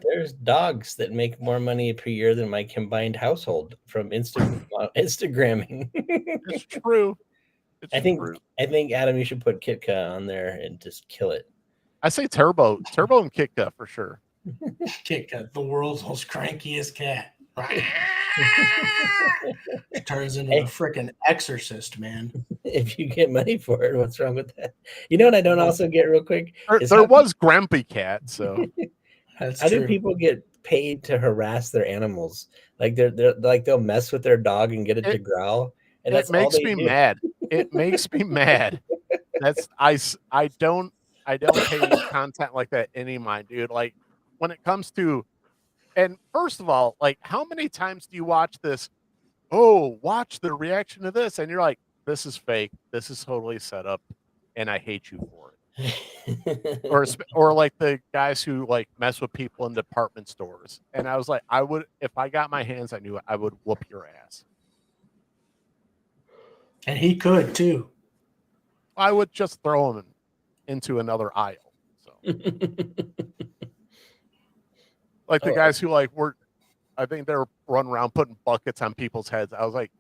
There's dogs that make more money per year than my combined household from Instagramming. It's true. I think Adam, you should put Kitka on there and just kill it. I say Turbo and Kitka for sure. Kitka, the world's most crankiest cat. Turns into the freaking exorcist, man. If you get money for it, what's wrong with that? You know what I don't also get real quick? There was Grumpy Cat, so how do people get paid to harass their animals? Like they're like they'll mess with their dog and get it to growl. And it makes me mad. It makes me mad. I don't pay content like that any mind, dude. Like when it comes to, and first of all, like how many times do you watch this? Oh, watch the reaction to this, and you're like, this is fake. This is totally set up, and I hate you for it. or like the guys who like mess with people in department stores, and I was like, I would, if I got my hands, I knew I would whoop your ass. And he could too. I would just throw him into another aisle. So, like the guys who like were, I think they were running around putting buckets on people's heads. I was like,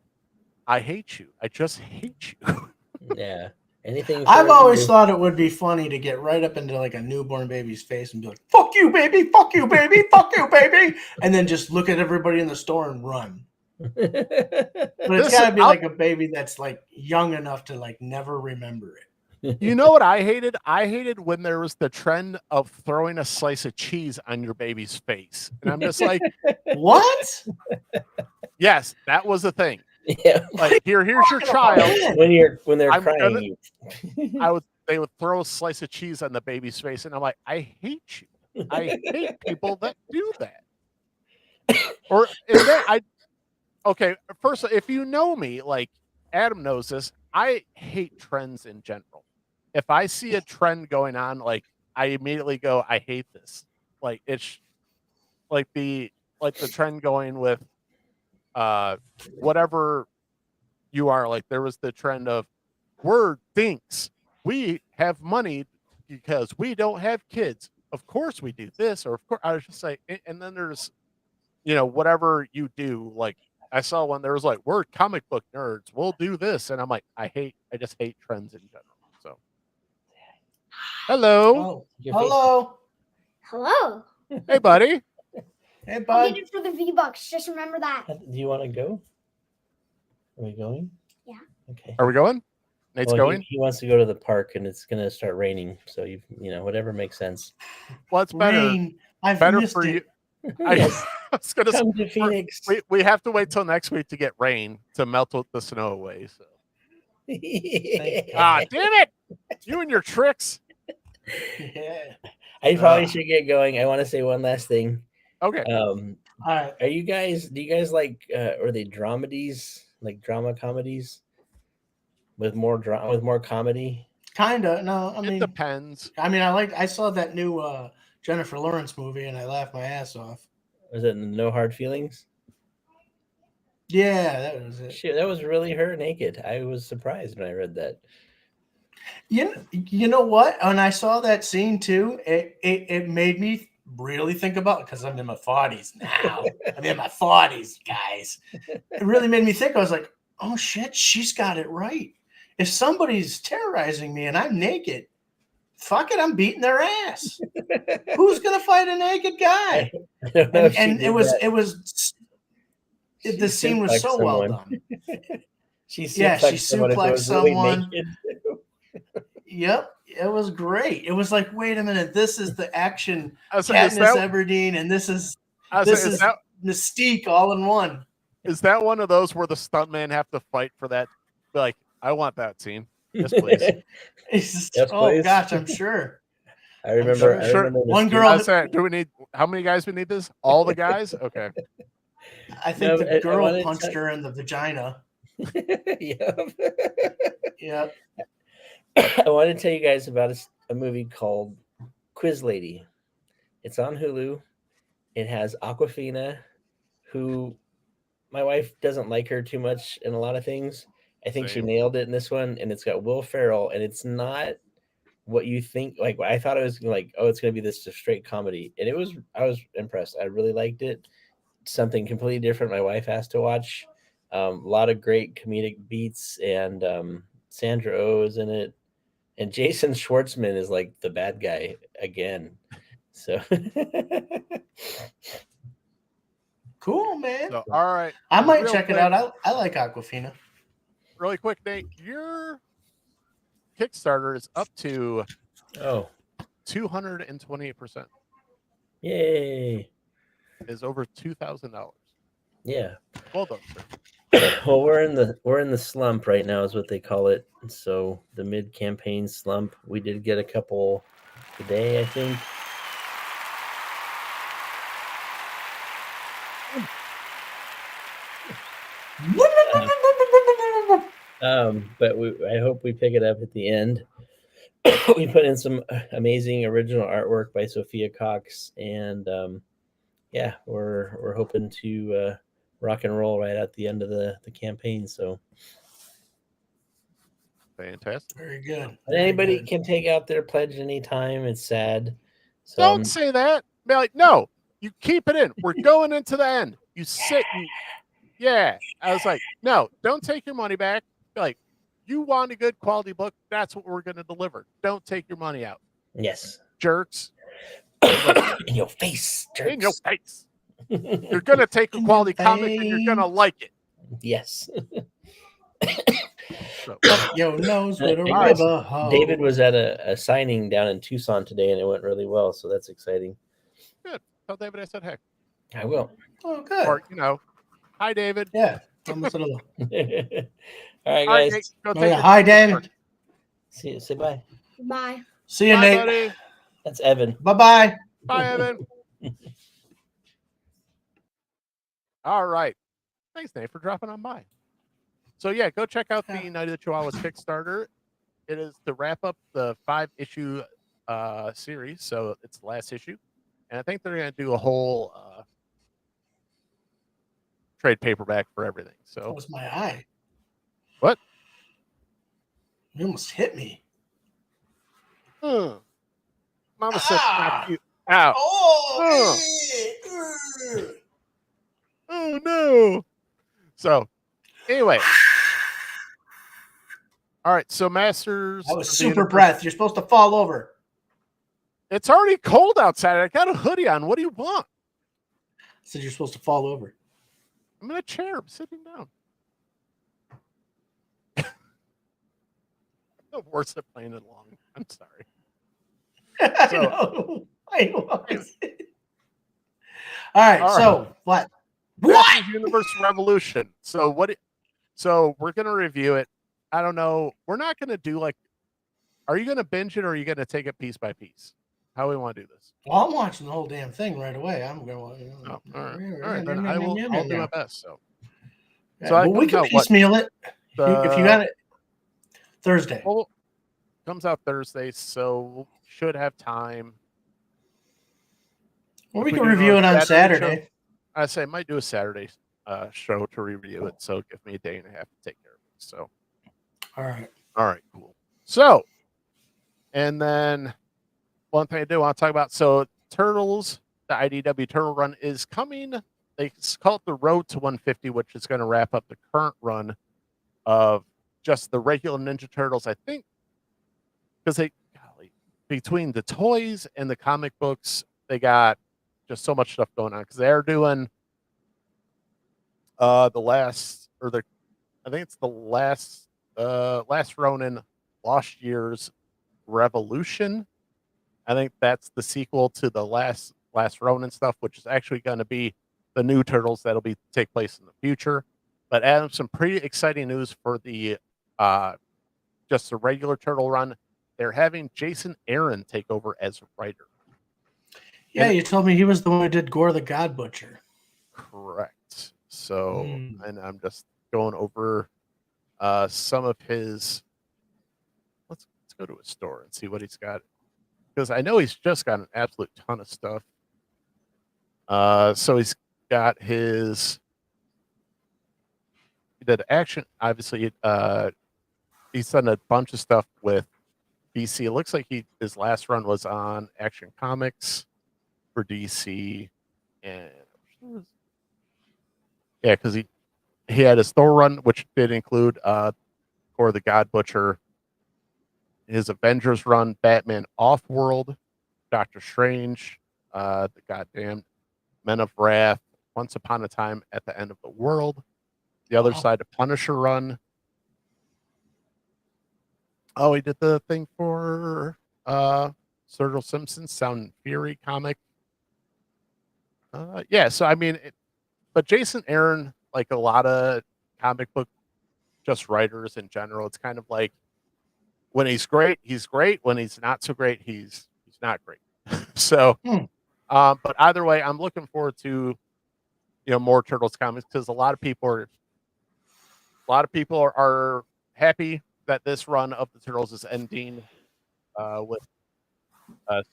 I hate you. I just hate you. Yeah. Anything. I've always thought it would be funny to get right up into like a newborn baby's face and be like, "Fuck you, baby! Fuck you, baby! Fuck you, baby!" And then just look at everybody in the store and run. But it's got to be like a baby that's like young enough to like never remember it. You know what I hated? I hated when there was the trend of throwing a slice of cheese on your baby's face. And I'm just like, what? Yes, that was the thing. Yeah. Like here's your child. When they're crying, they would throw a slice of cheese on the baby's face, and I'm like, I hate you. I hate people that do that. Okay, first, if you know me, like Adam knows this, I hate trends in general. If I see a trend going on, like I immediately go, I hate this. Like it's like the trend going with whatever you are. Like there was the trend of we're dinks. We have money because we don't have kids. Of course we do this, or of course I was just like, and then there's whatever you do, like I saw one there was like, we're comic book nerds, we'll do this, and I'm like, I just hate trends in general. So hello. Hello. Hey buddy. Hey bud. I'll get it for the V-Bucks, just remember that. Do you want to go? Are we going? Yeah. Okay. Are we going? Nate's going? He wants to go to the park and it's gonna start raining, so whatever makes sense. Well, it's better. I've better missed for it. you. Yes, I was gonna say, come to Phoenix. we have to wait till next week to get rain to melt the snow away. So damn it! You and your tricks. Yeah. I probably should get going. I want to say one last thing. Okay. All right. Do you guys like are they dramedies, like drama comedies with more comedy? Kinda. No, I It mean, depends. I saw that new Jennifer Lawrence movie and I laughed my ass off. Was it No Hard Feelings? Yeah, that was it. Shit, that was really her naked. I was surprised when I read that. You know what? When I saw that scene too, it made me really think about it because I'm in my 40s now. I'm in my 40s, guys. It really made me think. I was like, oh shit, she's got it right. If somebody's terrorizing me and I'm naked, fuck it, I'm beating their ass. Who's gonna fight a naked guy? I don't know if she And did it was that. the scene was suplexed so well someone. done. She Yeah, she suplexed someone if it suplexed was really someone. naked. Yep, it was great. It was like, wait a minute, this is the action I was, is Katniss that, Everdeen, and this is I was, this is is that Mystique all in one. is that one of those where the stuntman have to fight for that? Like, I want that scene. Yes, please. It's just, Yes, oh please. gosh, I'm sure. I remember. sure. I remember One Mystique. girl- I was saying, do we need how many guys we need this? All the guys? Okay. I think No, the I girl wanted punched to- her in the vagina. Yep. Yep. I want to tell you guys about a movie called Quiz Lady. It's on Hulu. It has Aquafina, who my wife doesn't like her too much in a lot of things. I think she Same. nailed it in this one, and it's got Will Ferrell, and it's not what you think. Like, I thought it was like, oh, it's going to be this straight comedy, and it was. I was impressed. I really liked it. Something completely different. My wife has to watch. A lot of great comedic beats, and Sandra Oh is in it, and Jason Schwartzman is like the bad guy again. So Cool, man. So, all right. I might real check quick- it out. I like Aquafina. Really quick, Nate, your Kickstarter is up to oh 228%. yay. Is over $2,000. Yeah. Well done, sir. Well, we're in the slump right now, is what they call it. So the mid-campaign slump. We did get a couple today, I think. But I hope we pick it up at the end. We put in some amazing original artwork by Sophia Cox, and yeah, we're hoping to rock and roll right at the end of the campaign. So Fantastic. Very good. and Very anybody good. can take out their pledge anytime. It's sad. So Don't say that. Be like, no, you keep it in. We're going into the end. You sit. Yeah. I was like, no, don't take your money back. Be like, you want a good quality book. That's what we're going to deliver. Don't take your money out. yes, Jerks. in your face, jerks. In your face. You're going to take a In your quality comic and you're going to face. like it. Yes. So, Yo knows where the All right. river hole. David was at a signing down in Tucson today, and it went really well. So that's exciting. tell David I said heck. I will. Oh, good. Or, hi, David. Yeah. Almost a little. All right, All right, guys. Nate, go Oh, take yeah. your- Hi, David. See you. Say bye. Bye. See you, Bye, Nate. buddy. That's Evan. Bye-bye. Bye, Evan. All right. Thanks, Nate, for dropping on by. So, yeah, go check out the Night of the Chihuahuas Kickstarter. It is to wrap up the 5-issue series. So, it's the last issue. And I think they're going to do a whole trade paperback for everything. That So, was my eye. What? You almost hit me. Mama said, Ah! knock you out. Oh, Oh, no. So, anyway. All right. So, Masters. that was of the super Universe- breath. You're supposed to fall over. It's already cold outside. I got a hoodie on. What do you want? I said you're supposed to fall over. I'm in a chair. I'm sitting down. The worst at playing it long. I'm sorry. I So- know. I know. All right. All So what? Masters Universe Revolution. So so we're gonna review it. I don't know. We're not gonna do like. Are you gonna binge it or are you gonna take it piece by piece? How we want to do this? Well, I'm watching the whole damn thing right away. I'm going. Oh, all right. All right. Then I'll do my best. So Yeah, so but we comes can out what? piecemeal it if you got it Thursday. Well, comes out Thursday, so should have time. Well, If we we can do review a it on Saturday show, Saturday. I say I might do a Saturday show to review it. So give me a day and a half to take care of it. So All right. cool. So and then one thing I do want to talk about. So Turtles, the IDW Turtle Run is coming. They call it the Road to 150, which is going to wrap up the current run of just the regular Ninja Turtles. I think because between the toys and the comic books, they got just so much stuff going on because they're doing I think it's the last Ronin, Lost Years Revolution. I think that's the sequel to the last Ronin stuff, which is actually going to be the new Turtles that'll take place in the future. But Adam, some pretty exciting news for the just the regular Turtle Run. They're having Jason Aaron take over as writer. Yeah, you told me he was the one who did Gore the God Butcher. Correct. So, Hmm. and I'm just going over some of his. Let's go to his store and see what he's got, because I know he's just got an absolute ton of stuff. So he's got his. He did action. Obviously, he's done a bunch of stuff with DC. It looks like his last run was on Action Comics for DC, and yeah, because he had his Thor run, which did include Gore the God Butcher, his Avengers run, Batman Off-World, Doctor Strange, the goddamn Men of Wrath, Once Upon a Time at the End of the World, the other side of Punisher run. Oh, he did the thing for Sergio Simpson's Sound and Fury comic. Yeah, so I mean, but Jason Aaron, like a lot of comic book just writers in general, it's kind of like when he's great, he's great. When he's not so great, he's not great. So, but either way, I'm looking forward to more Turtles comics because a lot of people are happy that this run of the Turtles is ending with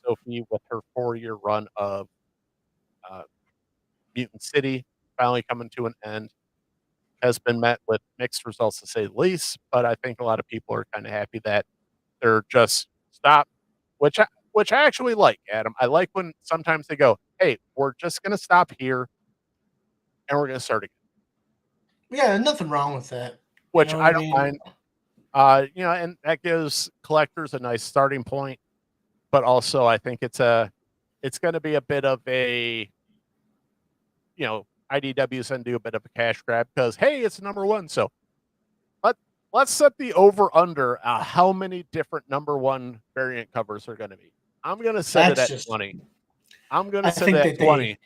Sophie with her 4-year run of Mutant City finally coming to an end. Has been met with mixed results to say the least, but I think a lot of people are kind of happy that they're just stop, which I actually like, Adam. I like when sometimes they go, "Hey, we're just going to stop here and we're going to start again." Yeah, nothing wrong with that. Which I I don't mean? mind. And that gives collectors a nice starting point, but also I think it's going to be a bit of a IDW's going to do a bit of a cash grab because hey, it's number one. So let's set the over under how many different number one variant covers are going to be. I'm going to set it at 20. I'm going to set it at 20.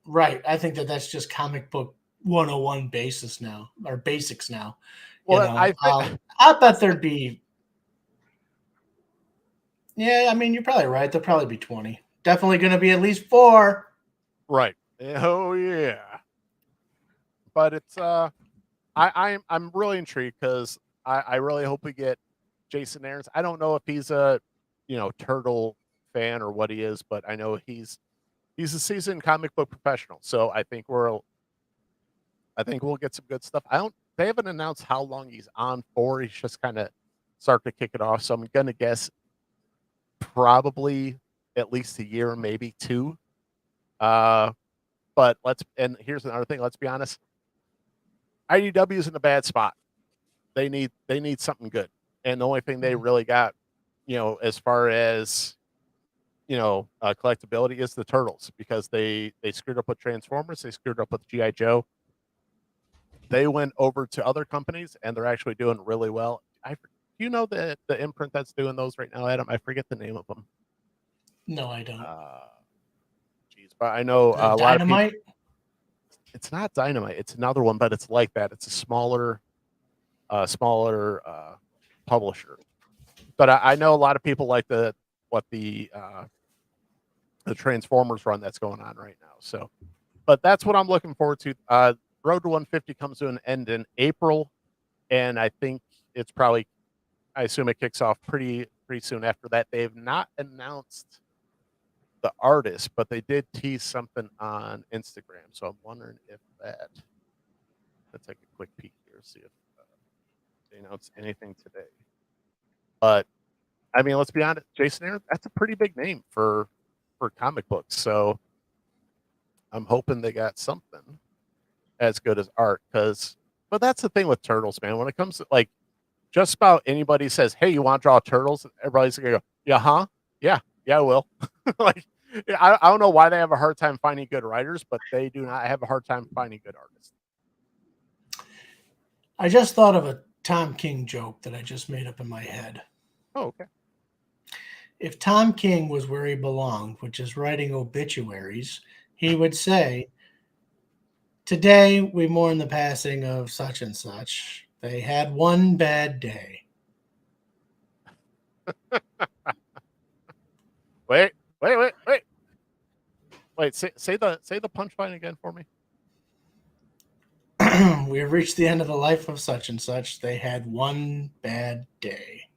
Right. I think that's just comic book 101 basis now, or basics now. Well, I bet there'd be. Yeah, I mean, you're probably right. There'll probably be 20. Definitely going to be at least 4. Right. Oh yeah. But it's I'm really intrigued because I really hope we get Jason Aaron's. I don't know if he's a turtle fan or what he is, but I know he's a seasoned comic book professional. So I think we'll get some good stuff. They haven't announced how long he's on for. He's just kind of start to kick it off. So I'm gonna guess probably at least a year, maybe 2. But here's another thing. Let's be honest. IDW is in a bad spot. They need something good, and the only thing they really got, as far as collectability is the Turtles because they screwed up with Transformers, they screwed up with GI Joe. They went over to other companies, and they're actually doing really well. Do you know the imprint that's doing those right now, Adam? I forget the name of them. No, I don't. Geez, but I know a lot of people. Dynamite. It's not Dynamite. It's another one, but it's like that. It's a smaller publisher. But I know a lot of people like the Transformers run that's going on right now. So, but that's what I'm looking forward to. Road to 150 comes to an end in April, and I think it's probably, I assume it kicks off pretty soon after that. They've not announced the artist, but they did tease something on Instagram. So I'm wondering if that. Let's take a quick peek here, see if they announce anything today. But I mean, let's be honest, Jason Aaron, that's a pretty big name for comic books. So I'm hoping they got something as good as art. But that's the thing with Turtles, man. When it comes to like just about anybody says, "Hey, you want to draw Turtles?" Everybody's gonna go, "Yeah, huh? Yeah, I will." Like, I don't know why they have a hard time finding good writers, but they do not have a hard time finding good artists. I just thought of a Tom King joke that I just made up in my head. Oh, okay. If Tom King was where he belonged, which is writing obituaries, he would say, "Today we mourn the passing of such and such. They had one bad day." Wait. Say the punchline again for me. We have reached the end of the life of such and such. They had one bad day.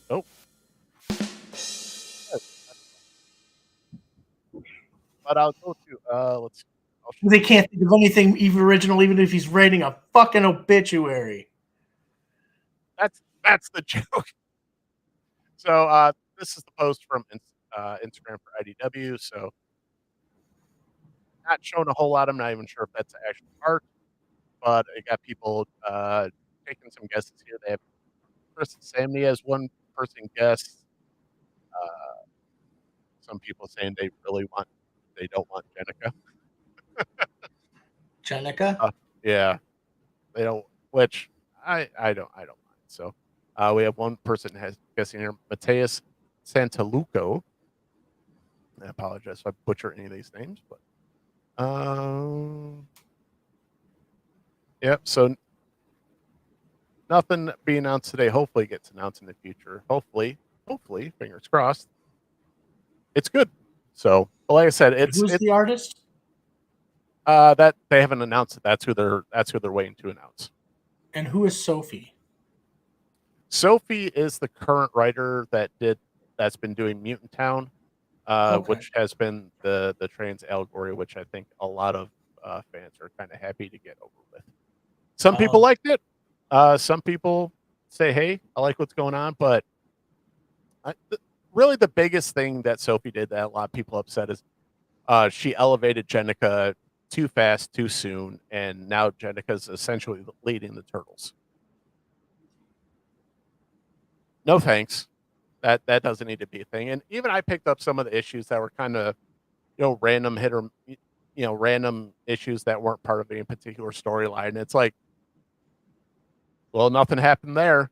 Oh. But I'll go to let's. They can't think of anything even original, even if he's writing a fucking obituary. That's the joke. So this is the post from Instagram for IDW. So not showing a whole lot. I'm not even sure if that's actual art, but it got people taking some guesses here. They have Chris Samney as one person guess. Some people saying they don't want Jenica. Jenica? Yeah, they don't. Which I don't mind. So we have one person has guessing here, Mateus Santaluco. I apologize if I butcher any of these names, but yep. So nothing being announced today. Hopefully, it gets announced in the future. Hopefully, fingers crossed. It's good. So, like I said, Who's the artist? That they haven't announced it. That's who they're waiting to announce. And who is Sophie? Sophie is the current writer that's been doing Mutant Town, which has been the trans allegory, which I think a lot of fans are kind of happy to get over with. Some people liked it. Some people say, "Hey, I like what's going on," but really the biggest thing that Sophie did that a lot of people upset is she elevated Jenica too fast, too soon, and now Jenica's essentially leading the Turtles. No thanks. That doesn't need to be a thing. And even I picked up some of the issues that were kind of, random random issues that weren't part of any particular storyline. It's like, well, nothing happened there.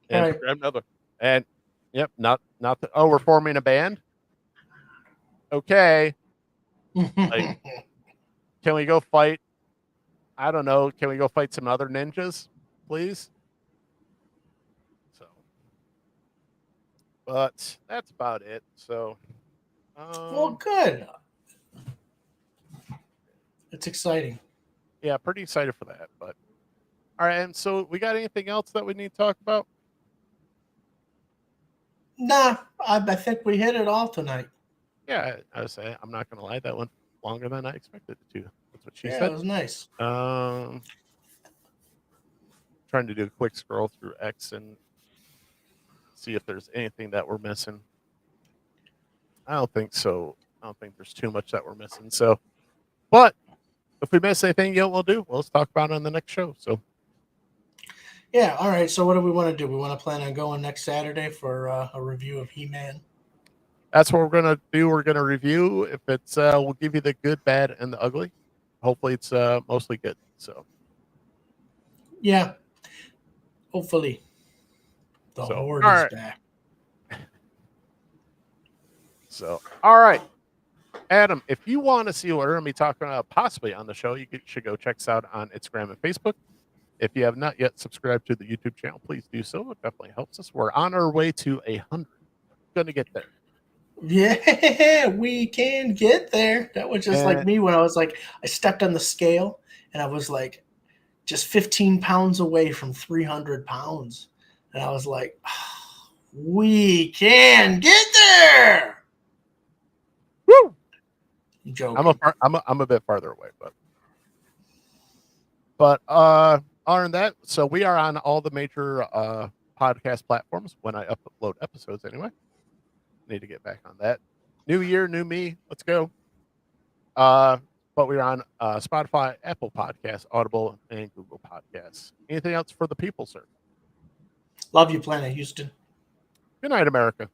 And Right. grab another. And yep, not the, oh, we're forming a band. Okay. Like, can we go fight? I don't know. Can we go fight some other ninjas, please? So, but that's about it. So, Well, good. It's exciting. Yeah, pretty excited for that. But all right, and so we got anything else that we need to talk about? Nah, I think we hit it all tonight. Yeah, I was saying, I'm not going to lie, that went longer than I expected it to. That's what she Yeah, said. it was nice. Trying to do a quick scroll through X and see if there's anything that we're missing. I don't think so. I don't think there's too much that we're missing. So, but if we miss anything, we'll do. Well, let's talk about it on the next show. So, yeah, all right. So, what do we want to do? We want to plan on going next Saturday for a review of He-Man. That's what we're gonna do. We're gonna review. If it's, we'll give you the good, bad, and the ugly. Hopefully, it's mostly good. So, yeah, hopefully, the horde is back. So, all right. Adam, if you want to see what we're going to be talking about possibly on the show, you should go check us out on Instagram and Facebook. If you have not yet subscribed to the YouTube channel, please do so. It definitely helps us. We're on our way to 100. Going to get there. Yeah, we can get there. That was just like me when I was like, I stepped on the scale and I was like just 15 pounds away from 300 pounds. And I was like, oh, we can get there. Woo! I'm joking. I'm a bit farther away, but other than that, so we are on all the major podcast platforms when I upload episodes anyway. Need to get back on that. New year, new me. Let's go. But we're on Spotify, Apple Podcasts, Audible, and Google Podcasts. Anything else for the people, sir? Love you, Planet Houston. Good night, America.